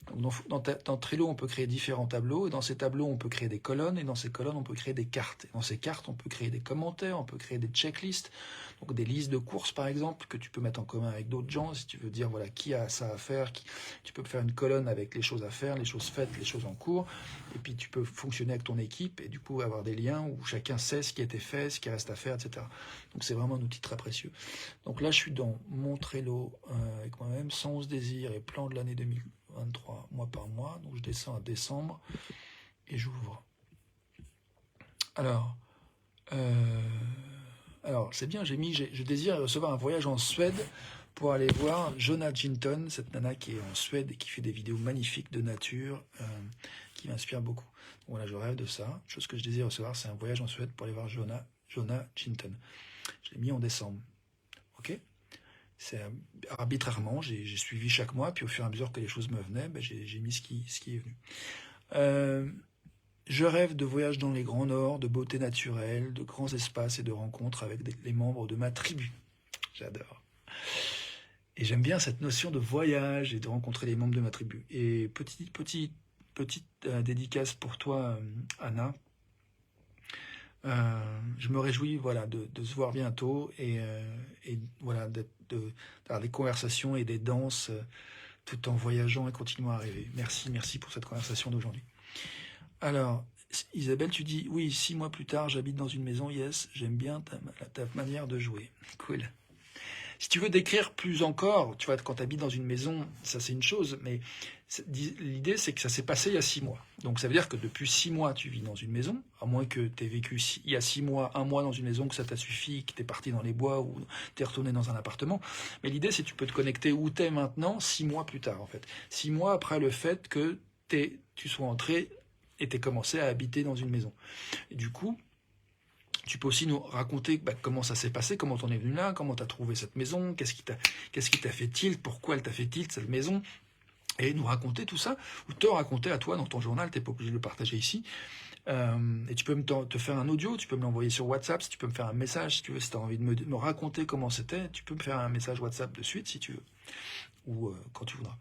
Donc dans Trello, on peut créer différents tableaux, et dans ces tableaux, on peut créer des colonnes, et dans ces colonnes, on peut créer des cartes. Et dans ces cartes, on peut créer des commentaires, on peut créer des checklists, donc des listes de courses, par exemple, que tu peux mettre en commun avec d'autres gens, si tu veux dire, voilà, qui a ça à faire, tu peux faire une colonne avec les choses à faire, les choses faites, les choses en cours, et puis tu peux fonctionner avec ton équipe, et du coup, avoir des liens où chacun sait ce qui a été fait, ce qui reste à faire, etc. Donc c'est vraiment un outil très précieux. Donc là, je suis dans mon Trello avec moi-même, 111 désirs et plan de l'année 2023 mois par mois, donc je descends à décembre et j'ouvre. Alors c'est bien, je désire recevoir un voyage en Suède pour aller voir Jonna Jinton, cette nana qui est en Suède et qui fait des vidéos magnifiques de nature, qui m'inspire beaucoup. Donc voilà, je rêve de ça. Chose que je désire recevoir, c'est un voyage en Suède pour aller voir Jonna Jinton. Je l'ai mis en décembre. Ok ? C'est arbitrairement, j'ai suivi chaque mois, puis au fur et à mesure que les choses me venaient, j'ai mis ce qui est venu. Je rêve de voyages dans les grands nords, de beauté naturelle, de grands espaces et de rencontres avec les membres de ma tribu. J'adore. Et j'aime bien cette notion de voyage et de rencontrer les membres de ma tribu. Et petite dédicace pour toi, Anna. Je me réjouis voilà, de se voir bientôt et voilà, d'avoir des conversations et des danses tout en voyageant et continuant à rêver. Merci pour cette conversation d'aujourd'hui. Alors, Isabelle, tu dis, oui, 6 mois plus tard, j'habite dans une maison, yes, j'aime bien ta manière de jouer. Cool. Si tu veux décrire plus encore, tu vois, quand tu habites dans une maison, ça c'est une chose, mais l'idée c'est que ça s'est passé il y a 6 mois. Donc ça veut dire que depuis 6 mois, tu vis dans une maison, à moins que tu aies vécu il y a 6 mois, 1 mois dans une maison, que ça t'a suffi, que tu es parti dans les bois ou tu es retourné dans un appartement. Mais l'idée c'est que tu peux te connecter où tu es maintenant 6 mois plus tard en fait. 6 mois après le fait que tu sois entré et tu as commencé à habiter dans une maison. Et du coup, tu peux aussi nous raconter comment ça s'est passé, comment tu en es venu là, comment tu as trouvé cette maison, qu'est-ce qui t'a fait tilt, pourquoi elle t'a fait tilt cette maison, et nous raconter tout ça, ou te raconter à toi dans ton journal, tu n'es pas obligé de le partager ici. Et tu peux te faire un audio, tu peux me l'envoyer sur WhatsApp, si tu peux me faire un message, si tu veux, si tu as envie de me raconter comment c'était, tu peux me faire un message WhatsApp de suite si tu veux, ou quand tu voudras.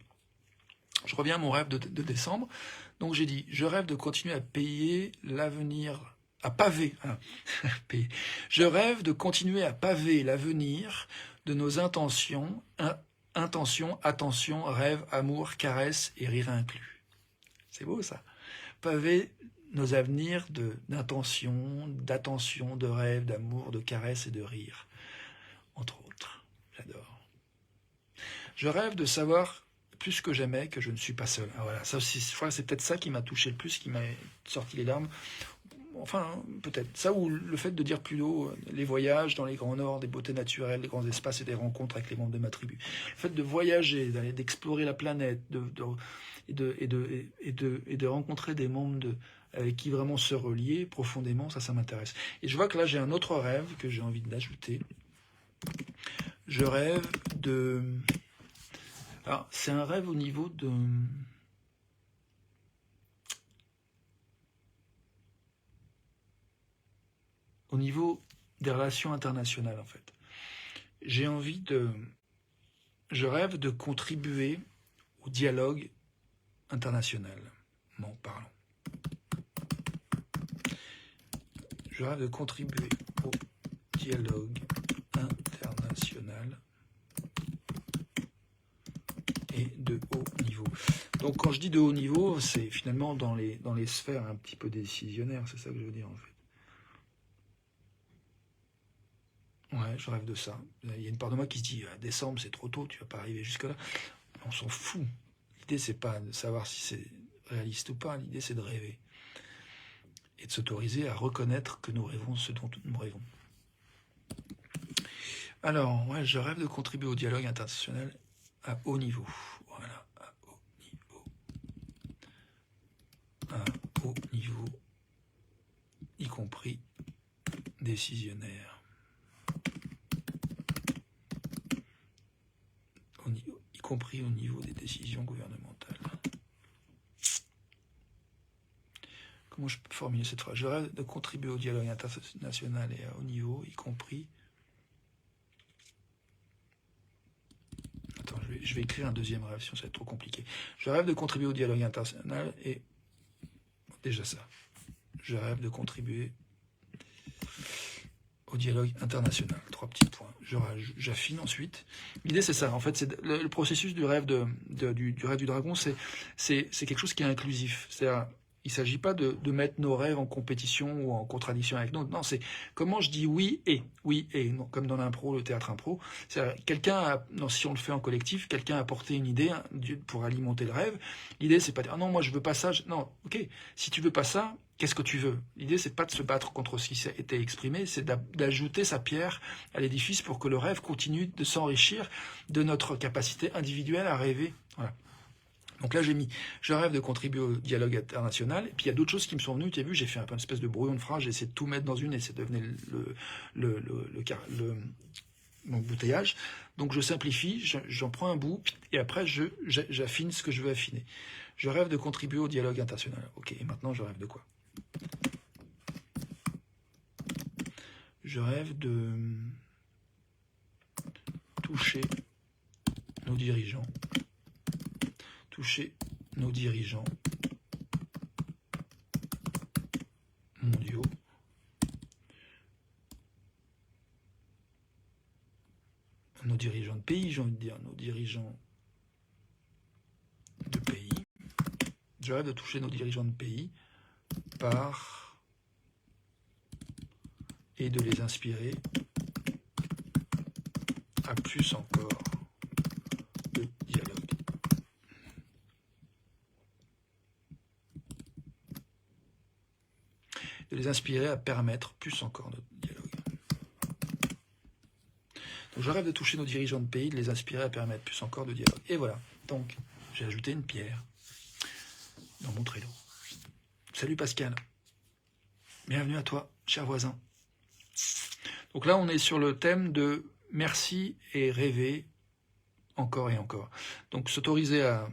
Je reviens à mon rêve de décembre. Donc j'ai dit, je rêve de continuer à payer l'avenir, à paver. Je rêve de continuer à paver l'avenir de nos intentions, attention, rêve, amour, caresse et rire inclus. C'est beau ça. Paver nos avenirs d'intention, d'attention, de rêve, d'amour, de caresse et de rire. Entre autres. J'adore. Je rêve de savoir plus que jamais que je ne suis pas seul. Ah, voilà, ça aussi, je crois que c'est peut-être ça qui m'a touché le plus, qui m'a sorti les larmes. Enfin, peut-être. Ça ou le fait de dire plus haut, les voyages dans les grands nords, des beautés naturelles, des grands espaces et des rencontres avec les membres de ma tribu. Le fait de voyager, d'explorer la planète, et de rencontrer des membres avec qui vraiment se relier profondément, ça m'intéresse. Et je vois que là, j'ai un autre rêve que j'ai envie d'ajouter. Je rêve de... Alors, c'est un rêve au niveau de... Au niveau des relations internationales, en fait. Je rêve de contribuer au dialogue international. Bon, parlons. Je rêve de contribuer au dialogue international et de haut niveau. Donc quand je dis de haut niveau, c'est finalement dans les sphères un petit peu décisionnaires, c'est ça que je veux dire en fait. Ouais, je rêve de ça. Il y a une part de moi qui se dit décembre c'est trop tôt, tu vas pas arriver jusque là. On s'en fout. L'idée c'est pas de savoir si c'est réaliste ou pas, l'idée c'est de rêver. Et de s'autoriser à reconnaître que nous rêvons ce dont nous rêvons. Alors, ouais, je rêve de contribuer au dialogue international à haut niveau. Voilà, à haut niveau. À haut niveau, y compris décisionnaire. Y compris au niveau des décisions gouvernementales. Comment je peux formuler cette phrase? Je rêve de contribuer au dialogue international et à haut niveau, y compris... Attends, je vais écrire un deuxième rêve, sinon ça va être trop compliqué. Je rêve de contribuer au dialogue international et... Déjà ça. Je rêve de contribuer au dialogue international. 3 petits points. J'affine ensuite. L'idée, c'est ça. En fait, c'est le processus du rêve du rêve du dragon, c'est quelque chose qui est inclusif. C'est-à-dire, il ne s'agit pas de mettre nos rêves en compétition ou en contradiction avec d'autres. Non, c'est comment je dis oui et. Non, comme dans l'impro, le théâtre impro. Si on le fait en collectif, quelqu'un a apporté une idée pour alimenter le rêve. L'idée, c'est pas de dire, ah non, moi je veux pas ça. Non, ok, si tu veux pas ça, qu'est-ce que tu veux? L'idée, c'est pas de se battre contre ce qui a été exprimé, c'est d'ajouter sa pierre à l'édifice pour que le rêve continue de s'enrichir de notre capacité individuelle à rêver. Voilà. Donc là, j'ai mis, je rêve de contribuer au dialogue international. Et puis il y a d'autres choses qui me sont venues. Tu as vu, j'ai fait un peu une espèce de brouillon de phrase. J'ai essayé de tout mettre dans une et c'est devenu mon bouteillage. Donc je simplifie, j'en prends un bout et après j'affine ce que je veux affiner. Je rêve de contribuer au dialogue international. Ok, et maintenant je rêve de quoi? Je rêve de toucher nos dirigeants. Toucher nos dirigeants mondiaux. Nos dirigeants de pays, j'ai envie de dire, nos dirigeants de pays. Je rêve de toucher nos dirigeants de pays par et de les inspirer à plus encore de dialogue. De les inspirer à permettre plus encore de dialogue. Donc je rêve de toucher nos dirigeants de pays, de les inspirer à permettre plus encore de dialogue. Et voilà, donc j'ai ajouté une pierre dans mon Trello. Salut Pascal, bienvenue à toi, cher voisin. Donc là, on est sur le thème de merci et rêver encore et encore. Donc s'autoriser à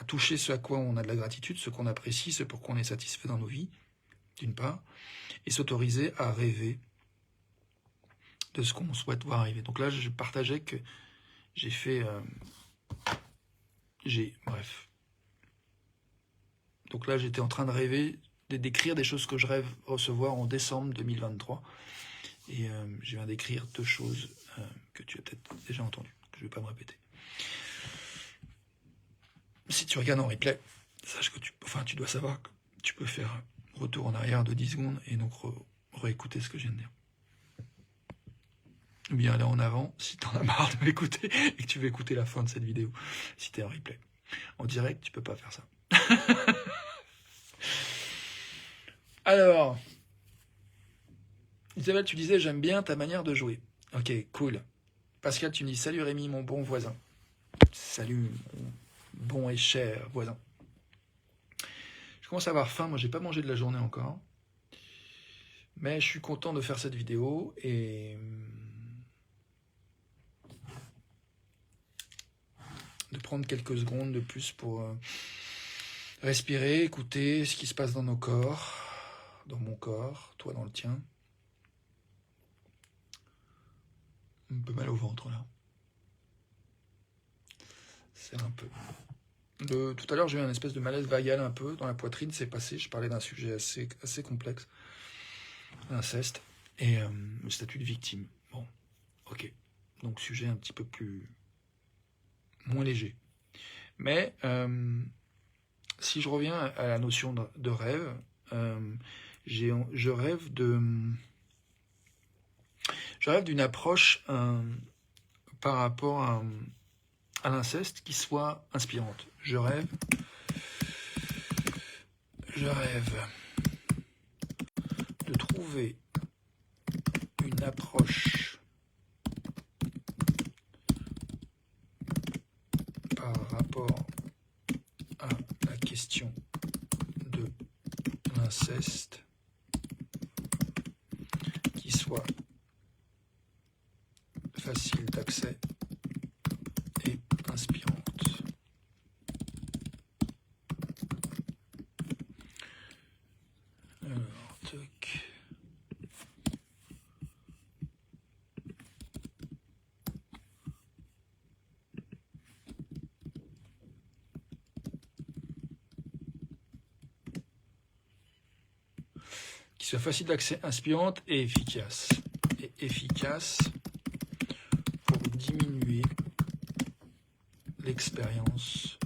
toucher ce à quoi on a de la gratitude, ce qu'on apprécie, ce pour quoi on est satisfait dans nos vies, d'une part, et s'autoriser à rêver de ce qu'on souhaite voir arriver. Donc là, je partageais que j'ai fait... bref. Donc là, j'étais en train de rêver, d'écrire des choses que je rêve recevoir en décembre 2023. Et je viens d'écrire 2 choses que tu as peut-être déjà entendues, que je ne vais pas me répéter. Si tu regardes en replay, sache que tu dois savoir que tu peux faire retour en arrière de 10 secondes et donc réécouter ce que je viens de dire. Ou bien aller en avant si tu en as marre de m'écouter et que tu veux écouter la fin de cette vidéo, si tu es en replay. En direct, tu peux pas faire ça. Alors, Isabelle, tu disais, j'aime bien ta manière de jouer. Ok, cool. Pascal, tu me dis, salut Rémi, mon bon voisin. Salut, mon bon et cher voisin. Je commence à avoir faim, moi j'ai pas mangé de la journée encore. Mais je suis content de faire cette vidéo et de prendre quelques secondes de plus pour respirer, écouter ce qui se passe dans nos corps, dans mon corps, toi dans le tien. Un peu mal au ventre là. C'est un peu. Tout à l'heure j'ai eu un espèce de malaise vagal un peu dans la poitrine, c'est passé, je parlais d'un sujet assez complexe, l'inceste, et le statut de victime. Bon, ok. Donc sujet un petit peu moins léger. Mais si je reviens à la notion de rêve, je rêve d'une approche par rapport à l'inceste qui soit inspirante. Je rêve de trouver une approche par rapport à la question de l'inceste qui soit facile d'accès et inspirante. Alors, toc. Qui soit facile d'accès, inspirante et efficace. Et efficace pour diminuer l'expérience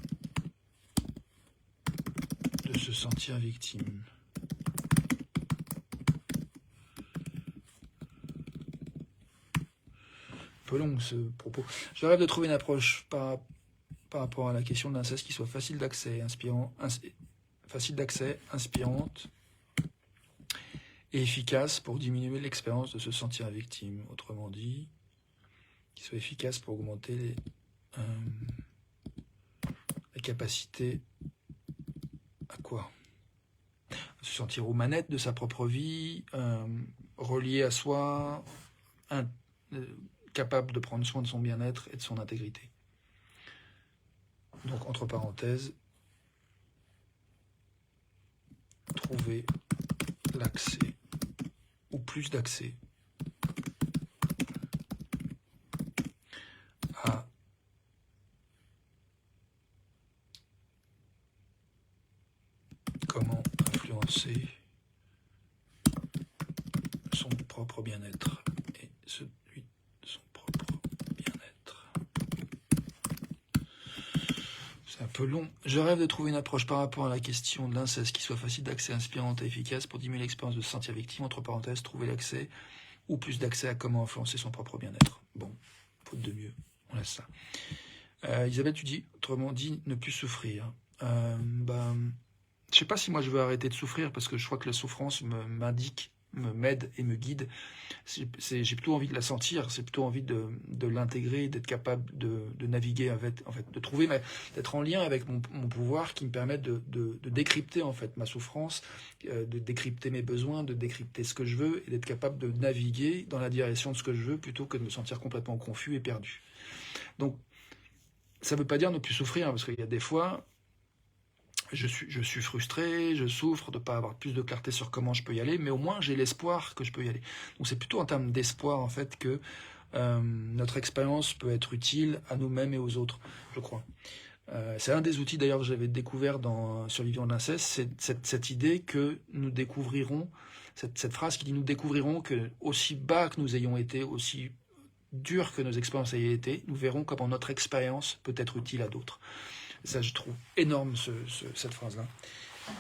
de se sentir victime. Un peu long ce propos. Je rêve de trouver une approche par rapport à la question de l'inceste qui soit facile d'accès, inspirante et efficace pour diminuer l'expérience de se sentir victime. Autrement dit, qui soit efficace pour augmenter la capacité à quoi? À se sentir aux manettes de sa propre vie, relié à soi, capable de prendre soin de son bien-être et de son intégrité. Donc, entre parenthèses, trouver l'accès, ou plus d'accès à comment influencer son propre bien-être et celui de son propre bien-être. C'est un peu long. Je rêve de trouver une approche par rapport à la question de l'inceste qui soit facile d'accès, inspirante et efficace pour diminuer l'expérience de se sentir victime, entre parenthèses, trouver l'accès ou plus d'accès à comment influencer son propre bien-être. Bon, faute de mieux, on laisse ça. Isabelle, tu dis, autrement dit, ne plus souffrir. Je sais pas si moi je veux arrêter de souffrir parce que je crois que la souffrance m'aide et me guide. J'ai plutôt envie de la sentir, c'est plutôt envie de l'intégrer, d'être capable de naviguer avec, en fait, de trouver, d'être en lien avec mon pouvoir qui me permet de décrypter en fait ma souffrance, de décrypter mes besoins, de décrypter ce que je veux et d'être capable de naviguer dans la direction de ce que je veux plutôt que de me sentir complètement confus et perdu. Donc, ça ne veut pas dire ne plus souffrir, parce qu'il y a des fois, je suis frustré, je souffre de ne pas avoir plus de clarté sur comment je peux y aller, mais au moins j'ai l'espoir que je peux y aller. Donc c'est plutôt en termes d'espoir en fait que notre expérience peut être utile à nous-mêmes et aux autres, je crois. C'est un des outils d'ailleurs que j'avais découvert dans Survivant de l'inceste, c'est cette idée que nous découvrirons, cette phrase qui dit nous découvrirons que aussi bas que nous ayons été, aussi dur que nos expériences aient été, nous verrons comment notre expérience peut être utile à d'autres. Ça, je trouve énorme cette phrase-là.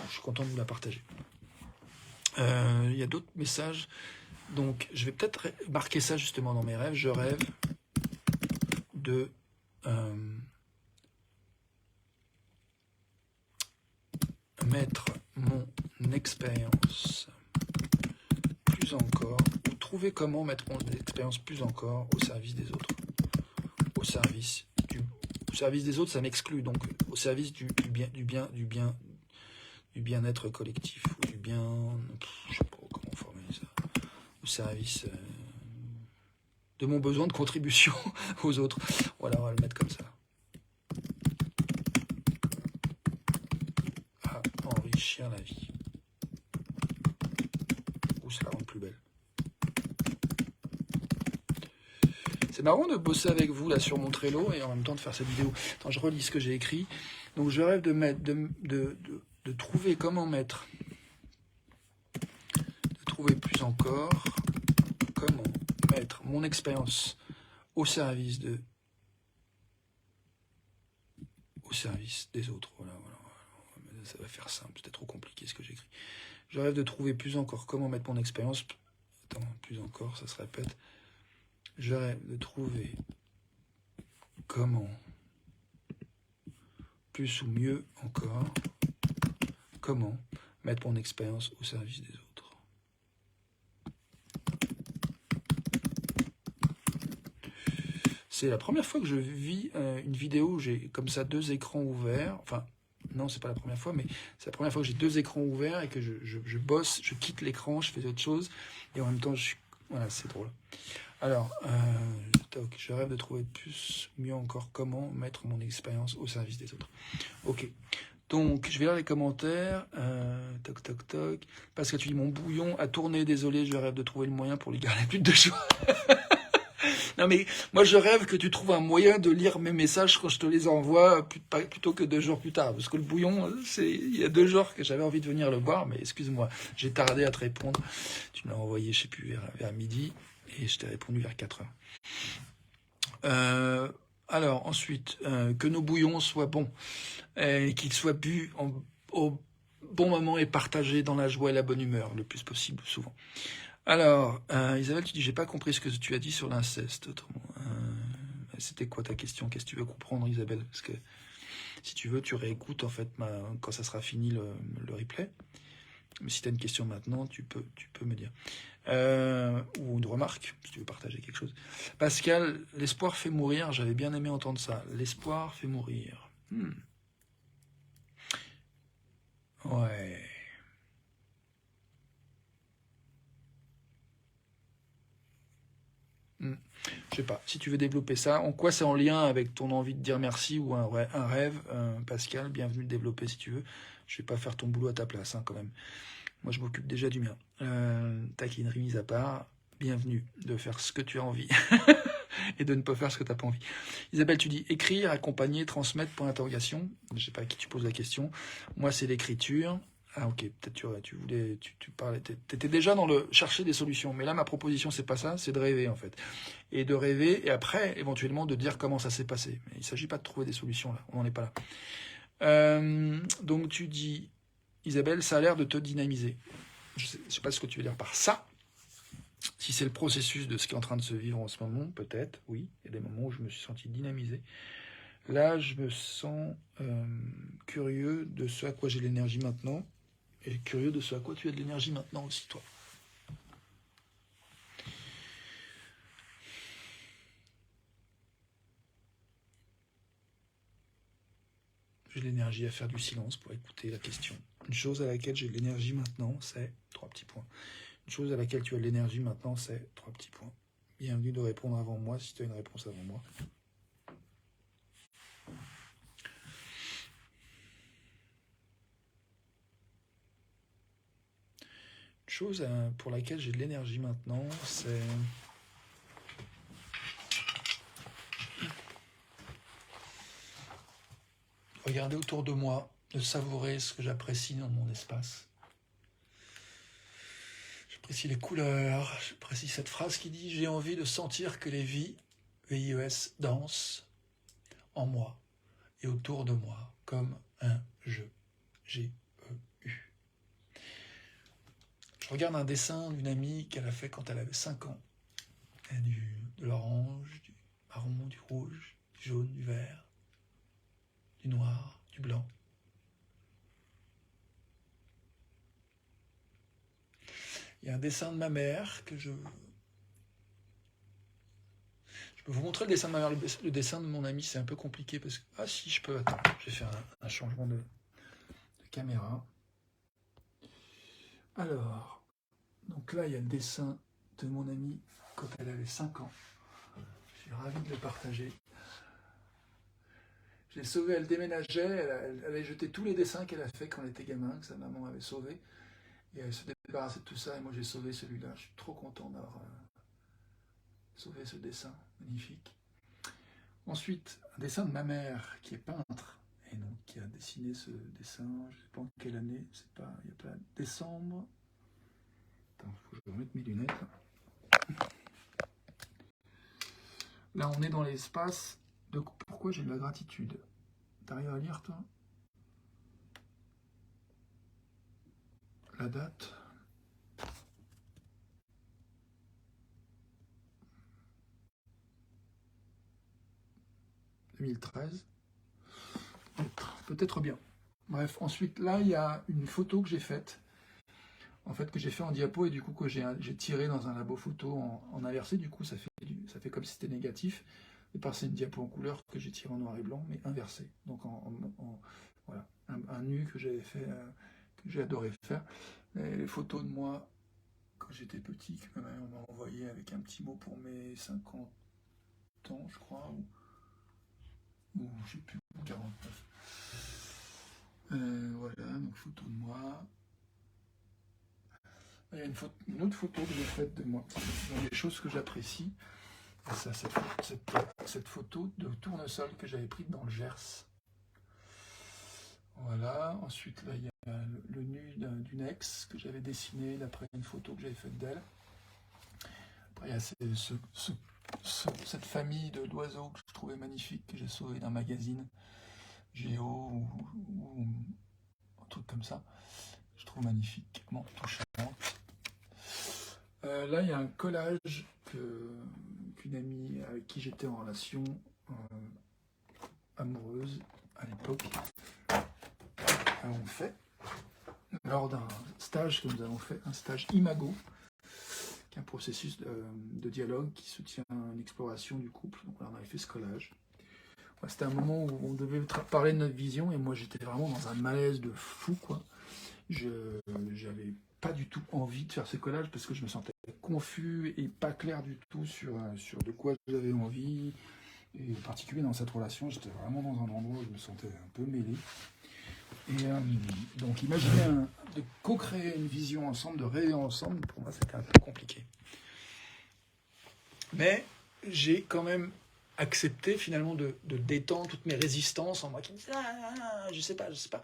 Je suis content de vous la partager. Il y a d'autres messages. Donc, je vais peut-être marquer ça justement dans mes rêves. Je rêve de mettre mon expérience plus encore, ou trouver comment mettre mon expérience plus encore au service des autres. Au service des autres, ça m'exclut, donc au service du bien-être collectif, ou du bien, je sais pas comment formuler ça, au service de mon besoin de contribution aux autres. Voilà, on va le mettre comme ça. À enrichir la vie. Ou ça la rend plus belle. C'est marrant de bosser avec vous là sur mon Trello et en même temps de faire cette vidéo. Attends, je relis ce que j'ai écrit. Donc je rêve de trouver comment mettre, de trouver plus encore comment mettre mon expérience au service des autres. Voilà. Ça va faire simple, c'était trop compliqué ce que j'écris. Je rêve de trouver plus encore comment mettre mon expérience. Attends, plus encore, ça se répète. Je rêve de trouver comment, plus ou mieux encore, comment mettre mon expérience au service des autres. C'est la première fois que je vis une vidéo où j'ai comme ça 2 écrans ouverts. Enfin, non, c'est pas la première fois, mais c'est la première fois que j'ai 2 écrans ouverts et que je bosse, je quitte l'écran, je fais autre chose, et en même temps, voilà, c'est drôle. Alors, je rêve de trouver plus, mieux encore, comment mettre mon expérience au service des autres. Ok. Donc, je vais lire les commentaires. Toc. Parce que tu dis, mon bouillon a tourné, désolé, je rêve de trouver le moyen pour lui garder plus de 2 jours. Non, mais moi, je rêve que tu trouves un moyen de lire mes messages quand je te les envoie plutôt que 2 jours plus tard. Parce que le bouillon, il y a 2 jours que j'avais envie de venir le voir, mais excuse-moi, j'ai tardé à te répondre. Tu m'as envoyé, je sais plus, vers midi. Et je t'ai répondu vers 4 heures. Alors, ensuite, que nos bouillons soient bons, et qu'ils soient bu au bon moment et partagés dans la joie et la bonne humeur, le plus possible, souvent. Alors, Isabelle, tu dis, j'ai pas compris ce que tu as dit sur l'inceste. C'était quoi ta question? Qu'est-ce que tu veux comprendre, Isabelle? Parce que si tu veux, tu réécoutes, en fait, quand ça sera fini le replay. Mais si tu as une question maintenant, tu peux me dire. Ou une remarque, si tu veux partager quelque chose. Pascal, l'espoir fait mourir, j'avais bien aimé entendre ça. L'espoir fait mourir. Ouais. Je sais pas, si tu veux développer ça, en quoi c'est en lien avec ton envie de dire merci ou un rêve, Pascal, bienvenue le développer si tu veux. Je vais pas faire ton boulot à ta place, hein, quand même. Moi, je m'occupe déjà du mien. Taquinerie mise à part, bienvenue de faire ce que tu as envie et de ne pas faire ce que tu n'as pas envie. Isabelle, tu dis écrire, accompagner, transmettre, point d'interrogation. Je ne sais pas à qui tu poses la question. Moi, c'est l'écriture. Ah ok, peut-être tu parlais, t'étais déjà dans le chercher des solutions. Mais là, ma proposition, c'est pas ça, c'est de rêver en fait. Et de rêver, et après, éventuellement, de dire comment ça s'est passé. Mais il ne s'agit pas de trouver des solutions là, on n'en est pas là. Donc tu dis, Isabelle, ça a l'air de te dynamiser. Je ne sais pas ce que tu veux dire par ça. Si c'est le processus de ce qui est en train de se vivre en ce moment, peut-être, oui. Il y a des moments où je me suis senti dynamisé. Là, je me sens curieux de ce à quoi j'ai l'énergie maintenant. Et curieux de ce à quoi tu as de l'énergie maintenant aussi, toi. J'ai l'énergie à faire du silence pour écouter la question. Une chose à laquelle j'ai de l'énergie maintenant, c'est 3 petits points. Une chose à laquelle tu as de l'énergie maintenant, c'est 3 petits points. Bienvenue de répondre avant moi si tu as une réponse avant moi. Une chose pour laquelle j'ai de l'énergie maintenant, c'est regarder autour de moi, de savourer ce que j'apprécie dans mon espace. J'apprécie les couleurs, j'apprécie cette phrase qui dit « J'ai envie de sentir que les vies, VIES, dansent en moi et autour de moi comme un jeu. G-E-U. » Je regarde un dessin d'une amie qu'elle a fait quand elle avait 5 ans. Il y a de l'orange, du marron, du rouge, du jaune, du vert, du noir, du blanc. Il y a un dessin de ma mère que je peux vous montrer le dessin de ma mère. Le dessin de mon ami, c'est un peu compliqué parce que... Ah si, je peux. Attends, je vais faire un changement de caméra. Alors, donc là, il y a le dessin de mon amie quand elle avait 5 ans. Je suis ravi de le partager. Je l'ai sauvée, elle déménageait, elle avait jeté tous les dessins qu'elle a fait quand elle était gamin, que sa maman avait sauvé. Et elle se débarrassait de tout ça, et moi j'ai sauvé celui-là. Je suis trop content d'avoir sauvé ce dessin magnifique. Ensuite, un dessin de ma mère qui est peintre, et donc qui a dessiné ce dessin, je ne sais pas en quelle année, c'est pas, il y a pas décembre. Attends, il faut que je remette mes lunettes. Là, on est dans l'espace de pourquoi j'ai de la gratitude. T'arrives à lire, toi? La date. « 2013. Peut-être bien. Bref, ensuite, là, il y a une photo que j'ai faite. En fait, que j'ai fait en diapo et du coup que j'ai tiré dans un labo photo en inversé. Du coup, ça fait comme si c'était négatif. Et par c'est une diapo en couleur que j'ai tiré en noir et blanc, mais inversé. Donc, voilà, un nu que j'avais fait, que j'ai adoré faire. Et les photos de moi quand j'étais petit, que ma mère m'a envoyé avec un petit mot pour mes 50 ans, je crois, ou je sais plus, 49. Voilà, donc photo de moi. Il y a une autre photo que j'ai faite de moi. Il y a des choses que j'apprécie. Ça, cette photo de tournesol que j'avais prise dans le Gers. Voilà. Ensuite, là, il y a le nu d'une ex que j'avais dessiné d'après une photo que j'avais faite d'elle. Après, il y a cette famille d'oiseaux que je trouvais magnifique, que j'ai sauvé d'un magazine Géo ou un truc comme ça. Je trouve magnifiquement touchant. Là, il y a un collage qu'une amie avec qui j'étais en relation amoureuse à l'époque avons fait lors d'un stage que nous avons fait, un stage Imago, qui est un processus de dialogue qui soutient une exploration du couple. Donc là, on avait fait ce collage. Ouais, c'était un moment où on devait parler de notre vision et moi j'étais vraiment dans un malaise de fou, quoi. J'avais pas du tout envie de faire ces collages parce que je me sentais confus et pas clair du tout sur de quoi j'avais envie. Et en particulier dans cette relation, j'étais vraiment dans un endroit où je me sentais un peu mêlé. Et donc imaginer de co-créer une vision ensemble, de rêver ensemble, pour moi c'était un peu compliqué. Mais j'ai quand même accepté finalement de détendre toutes mes résistances en moi qui me disent je sais pas,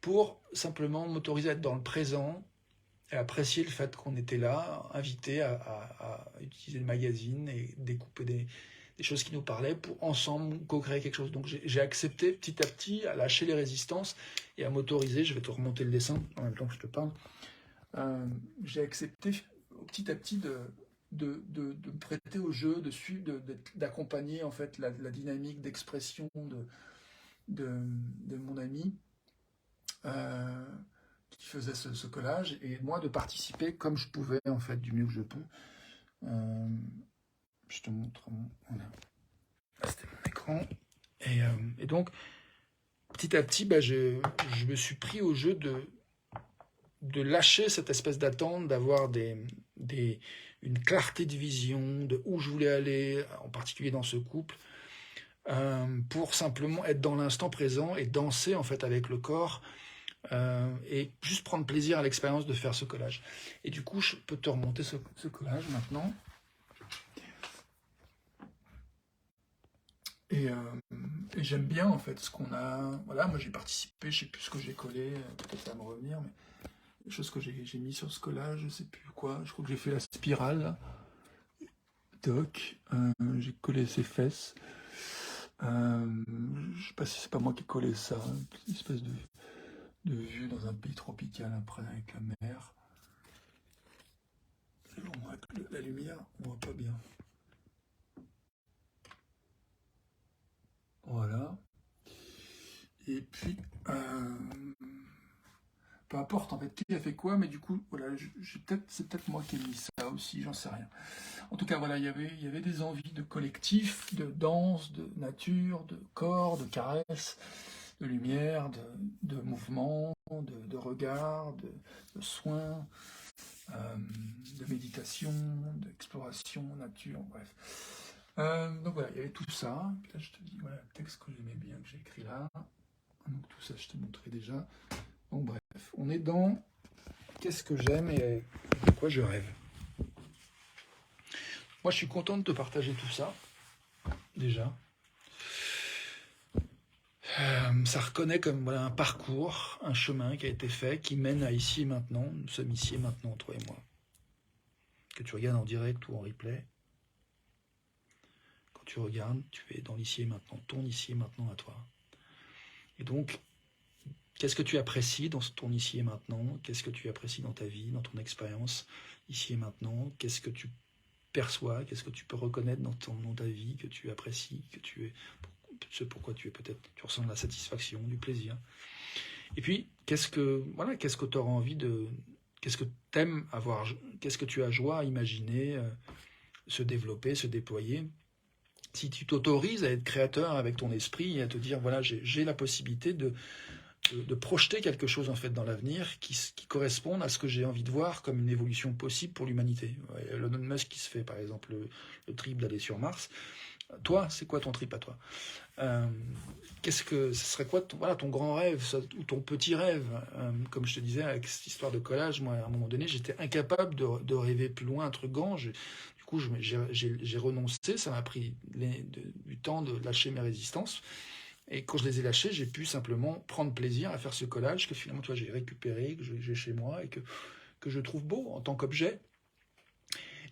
pour simplement m'autoriser à être dans le présent et apprécier le fait qu'on était là, invité à utiliser le magazine et découper des choses qui nous parlaient pour ensemble co-créer quelque chose. Donc j'ai accepté petit à petit à lâcher les résistances et à m'autoriser, je vais te remonter le dessin en même temps que je te parle, j'ai accepté petit à petit de me prêter au jeu, de suivre, d'accompagner en fait la dynamique d'expression de mon ami qui faisait ce collage, et moi de participer comme je pouvais en fait, du mieux que je peux. Je te montre voilà. Là, c'était mon écran. Et donc, petit à petit, je me suis pris au jeu de lâcher cette espèce d'attente, d'avoir une clarté de vision, de où je voulais aller, en particulier dans ce couple, pour simplement être dans l'instant présent et danser en fait avec le corps, et juste prendre plaisir à l'expérience de faire ce collage. Et du coup, je peux te remonter ce collage maintenant. Et j'aime bien en fait ce qu'on a. Voilà, moi j'ai participé, je sais plus ce que j'ai collé, peut-être ça va me revenir, mais les choses que j'ai mis sur ce collage, je sais plus quoi. Je crois que j'ai fait la spirale, là. Toc, j'ai collé ses fesses. Je sais pas si c'est pas moi qui ai collé ça, une espèce de vue dans un pays tropical après avec la mer. Avec la lumière, on voit pas bien. Voilà. Et puis, peu importe en fait qui a fait quoi, mais du coup, voilà, c'est peut-être moi qui ai mis ça aussi, j'en sais rien. En tout cas, voilà, il y avait des envies de collectif, de danse, de nature, de corps, de caresse, de lumière, de mouvement, de regard, de soins, de méditation, d'exploration, nature, bref. Donc voilà, il y avait tout ça. Puis là, je te dis, voilà, le texte que j'aimais bien, que j'ai écrit là. Donc tout ça, je te montrais déjà. Donc bref, on est dans qu'est-ce que j'aime et de quoi je rêve. Moi, je suis content de te partager tout ça, déjà. Ça reconnaît comme voilà, un parcours, un chemin qui a été fait, qui mène à ici et maintenant. Nous sommes ici et maintenant, toi et moi. Que tu regardes en direct ou en replay. Quand tu regardes, tu es dans l'ici et maintenant, ton ici et maintenant à toi. Et donc, qu'est-ce que tu apprécies dans ton ici et maintenant? Qu'est-ce que tu apprécies dans ta vie, dans ton expérience, ici et maintenant? Qu'est-ce que tu perçois? Qu'est-ce que tu peux reconnaître dans ta vie, que tu apprécies, que tu es, ce pourquoi tu ressens de la satisfaction, du plaisir? Et puis, qu'est-ce que tu auras envie de... Qu'est-ce que tu aimes avoir? Qu'est-ce que tu as joie à imaginer, se développer, se déployer? Si tu t'autorises à être créateur avec ton esprit et à te dire, voilà, j'ai la possibilité de projeter quelque chose en fait dans l'avenir qui corresponde à ce que j'ai envie de voir comme une évolution possible pour l'humanité. Elon Musk qui se fait par exemple le trip d'aller sur Mars. Toi, c'est quoi ton trip à toi? Ce serait quoi ton grand rêve ou ton petit rêve? Comme je te disais avec cette histoire de collage, moi à un moment donné j'étais incapable de rêver plus loin, un truc grand. Du coup j'ai renoncé, ça m'a pris du temps de lâcher mes résistances. Et quand je les ai lâchés, j'ai pu simplement prendre plaisir à faire ce collage que finalement, toi, j'ai récupéré, que j'ai chez moi et que je trouve beau en tant qu'objet.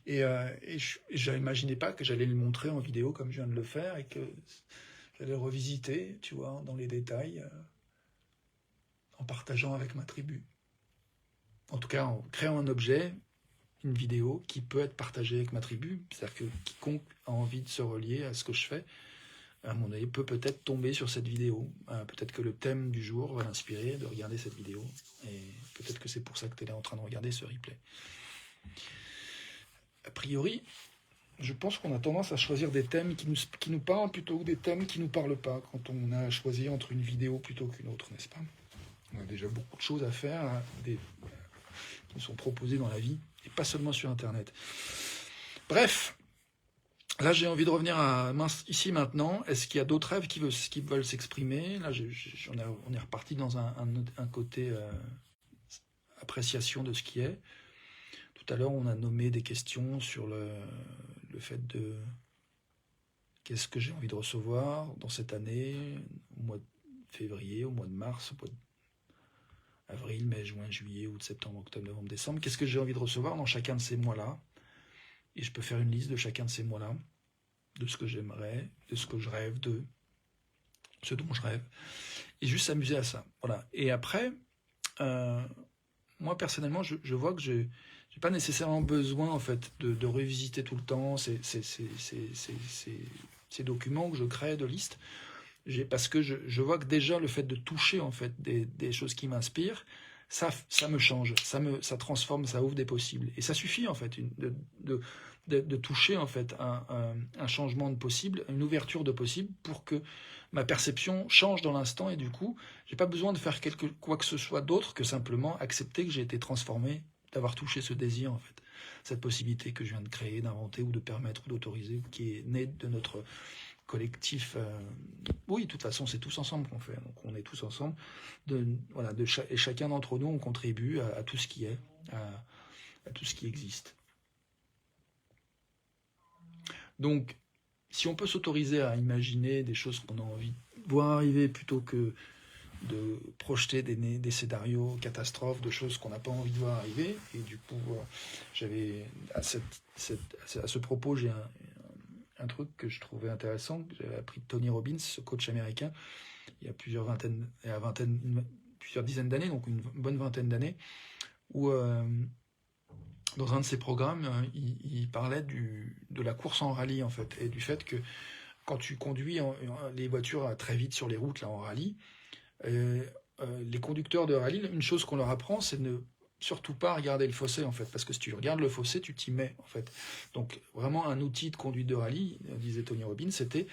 Et je n'imaginais pas que j'allais le montrer en vidéo comme je viens de le faire et que j'allais le revisiter, tu vois, dans les détails, en partageant avec ma tribu. En tout cas, en créant un objet, une vidéo qui peut être partagée avec ma tribu. C'est-à-dire que quiconque a envie de se relier à ce que je fais, à mon avis, peut-être tomber sur cette vidéo. Peut-être que le thème du jour va l'inspirer de regarder cette vidéo. Et peut-être que c'est pour ça que tu es là en train de regarder ce replay. A priori, je pense qu'on a tendance à choisir des thèmes qui nous parlent plutôt que des thèmes qui ne nous parlent pas quand on a choisi entre une vidéo plutôt qu'une autre, n'est-ce pas? On a déjà beaucoup de choses à faire, hein, qui nous sont proposées dans la vie, et pas seulement sur Internet. Bref, Là, j'ai envie de revenir à mince, ici maintenant. Est-ce qu'il y a d'autres rêves qui veulent s'exprimer? Là, on est reparti dans un côté appréciation de ce qui est. Tout à l'heure, on a nommé des questions sur le fait de qu'est-ce que j'ai envie de recevoir dans cette année, au mois de février, au mois de mars, au mois d'avril, mai, juin, juillet, août, septembre, octobre, novembre, décembre. Qu'est-ce que j'ai envie de recevoir dans chacun de ces mois-là? Et je peux faire une liste de chacun de ces mois-là, de ce que j'aimerais, de ce que je rêve, de ce dont je rêve. Et juste s'amuser à ça. Voilà. Et après, moi personnellement, je vois que j'ai pas nécessairement besoin en fait de revisiter tout le temps ces documents que je crée de listes, parce que je vois que déjà le fait de toucher en fait des choses qui m'inspirent, ça me change, ça transforme, ça ouvre des possibles. Et ça suffit en fait de toucher en fait un changement de possible, une ouverture de possible pour que ma perception change dans l'instant, et du coup, j'ai pas besoin de faire quoi que ce soit d'autre que simplement accepter que j'ai été transformé, d'avoir touché ce désir en fait, cette possibilité que je viens de créer, d'inventer ou de permettre ou d'autoriser, qui est née de notre collectif. Oui, de toute façon, c'est tous ensemble qu'on fait. Donc, on est tous ensemble. Voilà, et chacun d'entre nous, on contribue à tout ce qui est, à tout ce qui existe. Donc, si on peut s'autoriser à imaginer des choses qu'on a envie de voir arriver plutôt que de projeter des scénarios catastrophes, de choses qu'on n'a pas envie de voir arriver, et du coup, j'avais à ce propos, j'ai un truc que je trouvais intéressant, que j'avais appris de Tony Robbins, ce coach américain, il y a plusieurs dizaines d'années, donc une bonne vingtaine d'années, où dans un de ses programmes, il parlait de la course en rallye en fait, et du fait que quand tu conduis les voitures très vite sur les routes là en rallye, les conducteurs de rallye, une chose qu'on leur apprend, c'est de ne surtout pas regarder le fossé en fait, parce que si tu regardes le fossé, tu t'y mets en fait. Donc vraiment un outil de conduite de rallye, disait Tony Robbins, c'était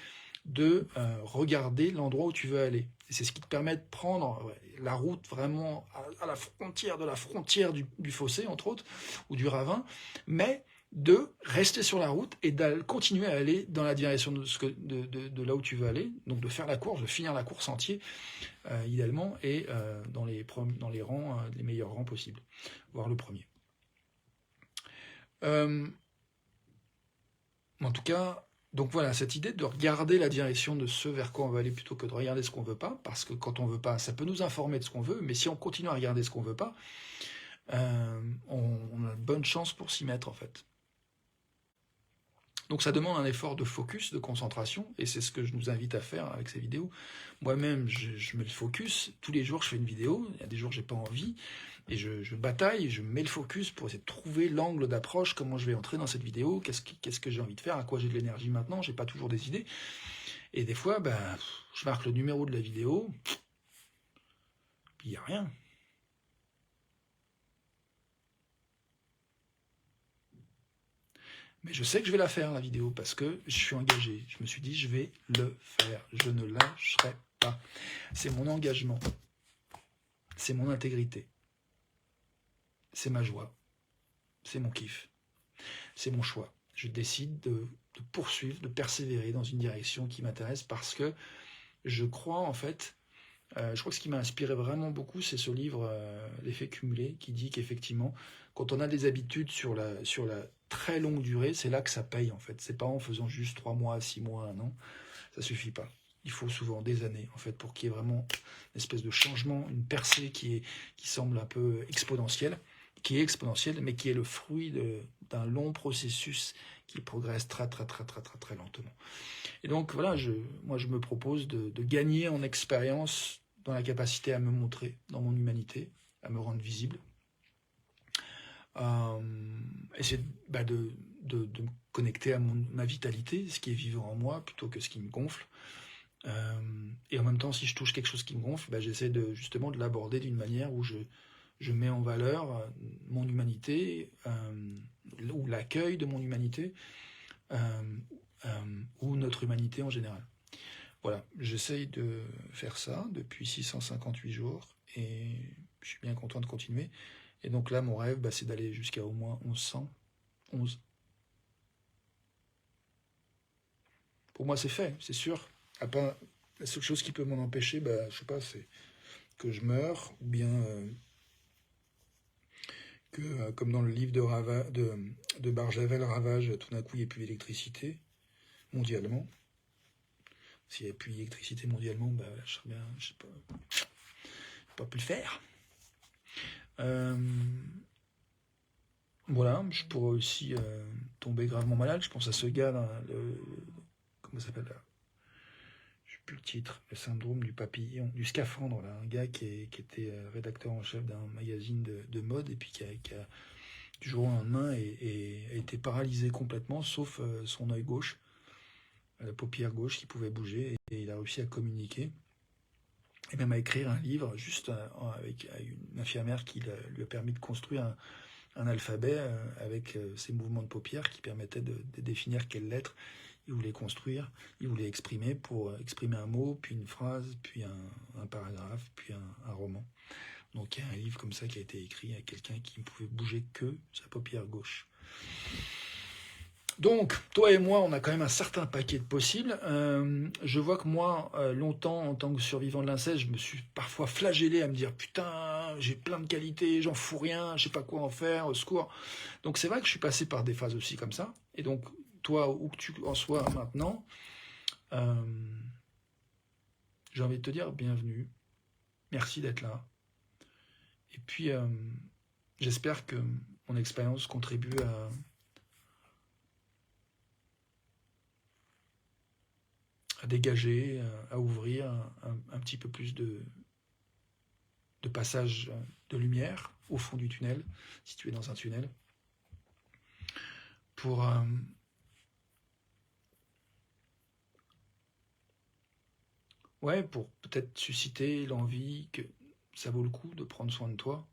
de regarder l'endroit où tu veux aller. Et c'est ce qui te permet de prendre la route vraiment à la frontière de la frontière du fossé, entre autres, ou du ravin, mais de rester sur la route et de continuer à aller dans la direction de là où tu veux aller, donc de faire la course, de finir la course entier, idéalement, et dans les rangs, les meilleurs rangs possibles, voire le premier. En tout cas, donc voilà, cette idée de regarder la direction de ce vers quoi on veut aller plutôt que de regarder ce qu'on veut pas, parce que quand on veut pas, ça peut nous informer de ce qu'on veut, mais si on continue à regarder ce qu'on veut pas, on a de bonnes chances pour s'y mettre en fait. Donc ça demande un effort de focus, de concentration, et c'est ce que je nous invite à faire avec ces vidéos. Moi-même, je mets le focus, tous les jours je fais une vidéo, il y a des jours j'ai pas envie, et je bataille, je mets le focus pour essayer de trouver l'angle d'approche, comment je vais entrer dans cette vidéo, qu'est-ce que j'ai envie de faire, à quoi j'ai de l'énergie maintenant, j'ai pas toujours des idées. Et des fois, je marque le numéro de la vidéo, puis il n'y a rien. Mais je sais que je vais la faire, la vidéo, parce que je suis engagé. Je me suis dit, je vais le faire. Je ne lâcherai pas. C'est mon engagement. C'est mon intégrité. C'est ma joie. C'est mon kiff. C'est mon choix. Je décide de poursuivre, de persévérer dans une direction qui m'intéresse parce que je crois, en fait, je crois que ce qui m'a inspiré vraiment beaucoup, c'est ce livre, L'effet cumulé, qui dit qu'effectivement, quand on a des habitudes sur la très longue durée, c'est là que ça paye en fait. C'est pas en faisant juste 3 mois, 6 mois, 1 an, ça suffit pas. Il faut souvent des années en fait pour qu'il y ait vraiment une espèce de changement, une percée qui semble un peu exponentielle, mais qui est le fruit d'un long processus qui progresse très lentement. Et donc voilà, moi je me propose de gagner en expérience dans la capacité à me montrer dans mon humanité, à me rendre visible. Essayer de me connecter à ma vitalité, ce qui est vivant en moi, plutôt que ce qui me gonfle. Et en même temps, si je touche quelque chose qui me gonfle, j'essaie justement de l'aborder d'une manière où je mets en valeur mon humanité, ou l'accueil de mon humanité, ou notre humanité en général. Voilà, j'essaye de faire ça depuis 658 jours et je suis bien content de continuer. Et donc là, mon rêve, c'est d'aller jusqu'à au moins 1100, 11. Pour moi, c'est fait, c'est sûr. La seule chose qui peut m'en empêcher, bah, je sais pas, c'est que je meure, ou bien que, comme dans le livre de Barjavel, Ravage, tout d'un coup, il n'y ait plus d'électricité, mondialement. S'il n'y avait plus d'électricité mondialement, bah, je serais bien, je sais pas pu le faire. Voilà, je pourrais aussi tomber gravement malade. Je pense à ce gars, là, comment ça s'appelle là, je sais plus le titre, le syndrome du papillon, du scaphandre, là, un gars qui était rédacteur en chef d'un magazine de mode et puis qui a du jour au lendemain a été paralysé complètement, sauf son œil gauche, la paupière gauche qui pouvait bouger, et il a réussi à communiquer et même à écrire un livre juste avec une infirmière qui lui a permis de construire un alphabet avec ses mouvements de paupières qui permettaient de définir quelle lettre il voulait construire, il voulait exprimer pour exprimer un mot, puis une phrase, puis un paragraphe, puis un roman. Donc il y a un livre comme ça qui a été écrit à quelqu'un qui ne pouvait bouger que sa paupière gauche. Donc, toi et moi, on a quand même un certain paquet de possibles. Je vois que moi, longtemps, en tant que survivant de l'inceste, je me suis parfois flagellé à me dire « Putain, j'ai plein de qualités, j'en fous rien, je sais pas quoi en faire, au secours ». Donc c'est vrai que je suis passé par des phases aussi comme ça. Et donc, toi, où que tu en sois maintenant, j'ai envie de te dire bienvenue. Merci d'être là. Et puis, j'espère que mon expérience contribue à dégager, à ouvrir un petit peu plus de passage de lumière au fond du tunnel, si tu es dans un tunnel, pour pour peut-être susciter l'envie que ça vaut le coup de prendre soin de toi,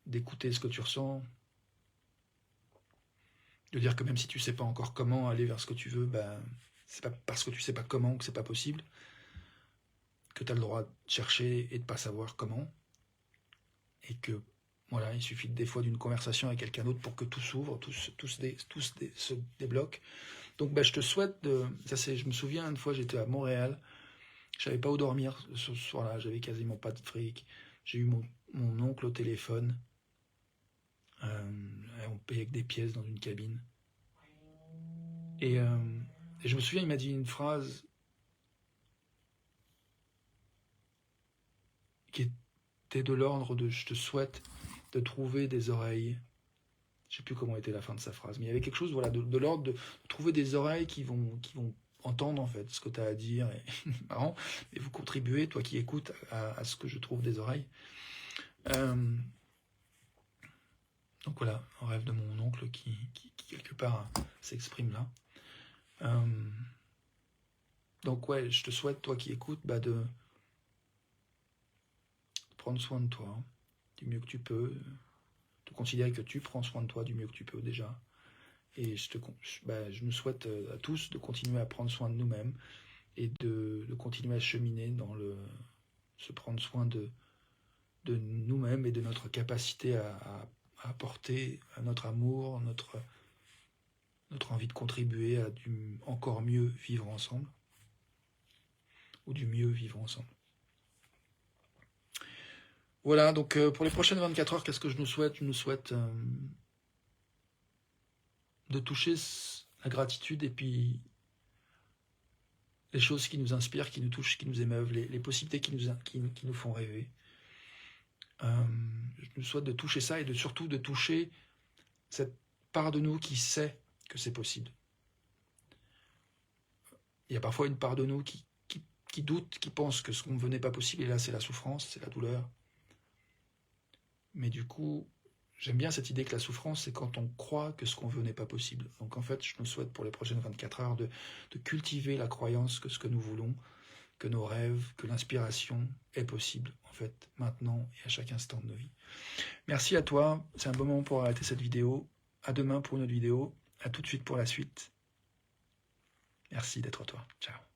d'écouter ce que tu ressens, de dire que même si tu sais pas encore comment aller vers ce que tu veux, ben, c'est pas parce que tu sais pas comment que c'est pas possible, que tu as le droit de chercher et de pas savoir comment, et que voilà, il suffit des fois d'une conversation avec quelqu'un d'autre pour que tout s'ouvre, tout se débloque. Donc ben, je te souhaite je me souviens une fois j'étais à Montréal, je savais pas où dormir ce soir-là, j'avais quasiment pas de fric, j'ai eu mon oncle au téléphone, on payait avec des pièces dans une cabine, et je me souviens, il m'a dit une phrase qui était de l'ordre de « je te souhaite de trouver des oreilles ». Je ne sais plus comment était la fin de sa phrase, mais il y avait quelque chose voilà, de l'ordre de trouver des oreilles qui vont entendre en fait ce que tu as à dire. Et marrant, et vous contribuez, toi qui écoutes, à ce que je trouve des oreilles. Donc voilà, un rêve de mon oncle qui quelque part s'exprime là. Donc ouais, je te souhaite, toi qui écoutes, de prendre soin de toi du mieux que tu peux, de considérer que tu prends soin de toi du mieux que tu peux déjà. Et je nous souhaite à tous de continuer à prendre soin de nous-mêmes et de continuer à cheminer dans se prendre soin de nous-mêmes et de notre capacité à apporter à notre amour, notre envie de contribuer à du encore mieux vivre ensemble, ou du mieux vivre ensemble. Voilà, donc pour les prochaines 24 heures, qu'est-ce que je nous souhaite ? Je nous souhaite de toucher la gratitude et puis les choses qui nous inspirent, qui nous touchent, qui nous émeuvent, les possibilités qui nous font rêver. Je nous souhaite de toucher ça et surtout de toucher cette part de nous qui sait que c'est possible. Il y a parfois une part de nous qui doute, qui pense que ce qu'on veut n'est pas possible, et là c'est la souffrance, c'est la douleur. Mais du coup, j'aime bien cette idée que la souffrance, c'est quand on croit que ce qu'on veut n'est pas possible. Donc en fait, je nous souhaite pour les prochaines 24 heures de cultiver la croyance que ce que nous voulons, que nos rêves, que l'inspiration est possible, en fait, maintenant et à chaque instant de nos vies. Merci à toi, c'est un bon moment pour arrêter cette vidéo. À demain pour une autre vidéo, à tout de suite pour la suite. Merci d'être toi. Ciao.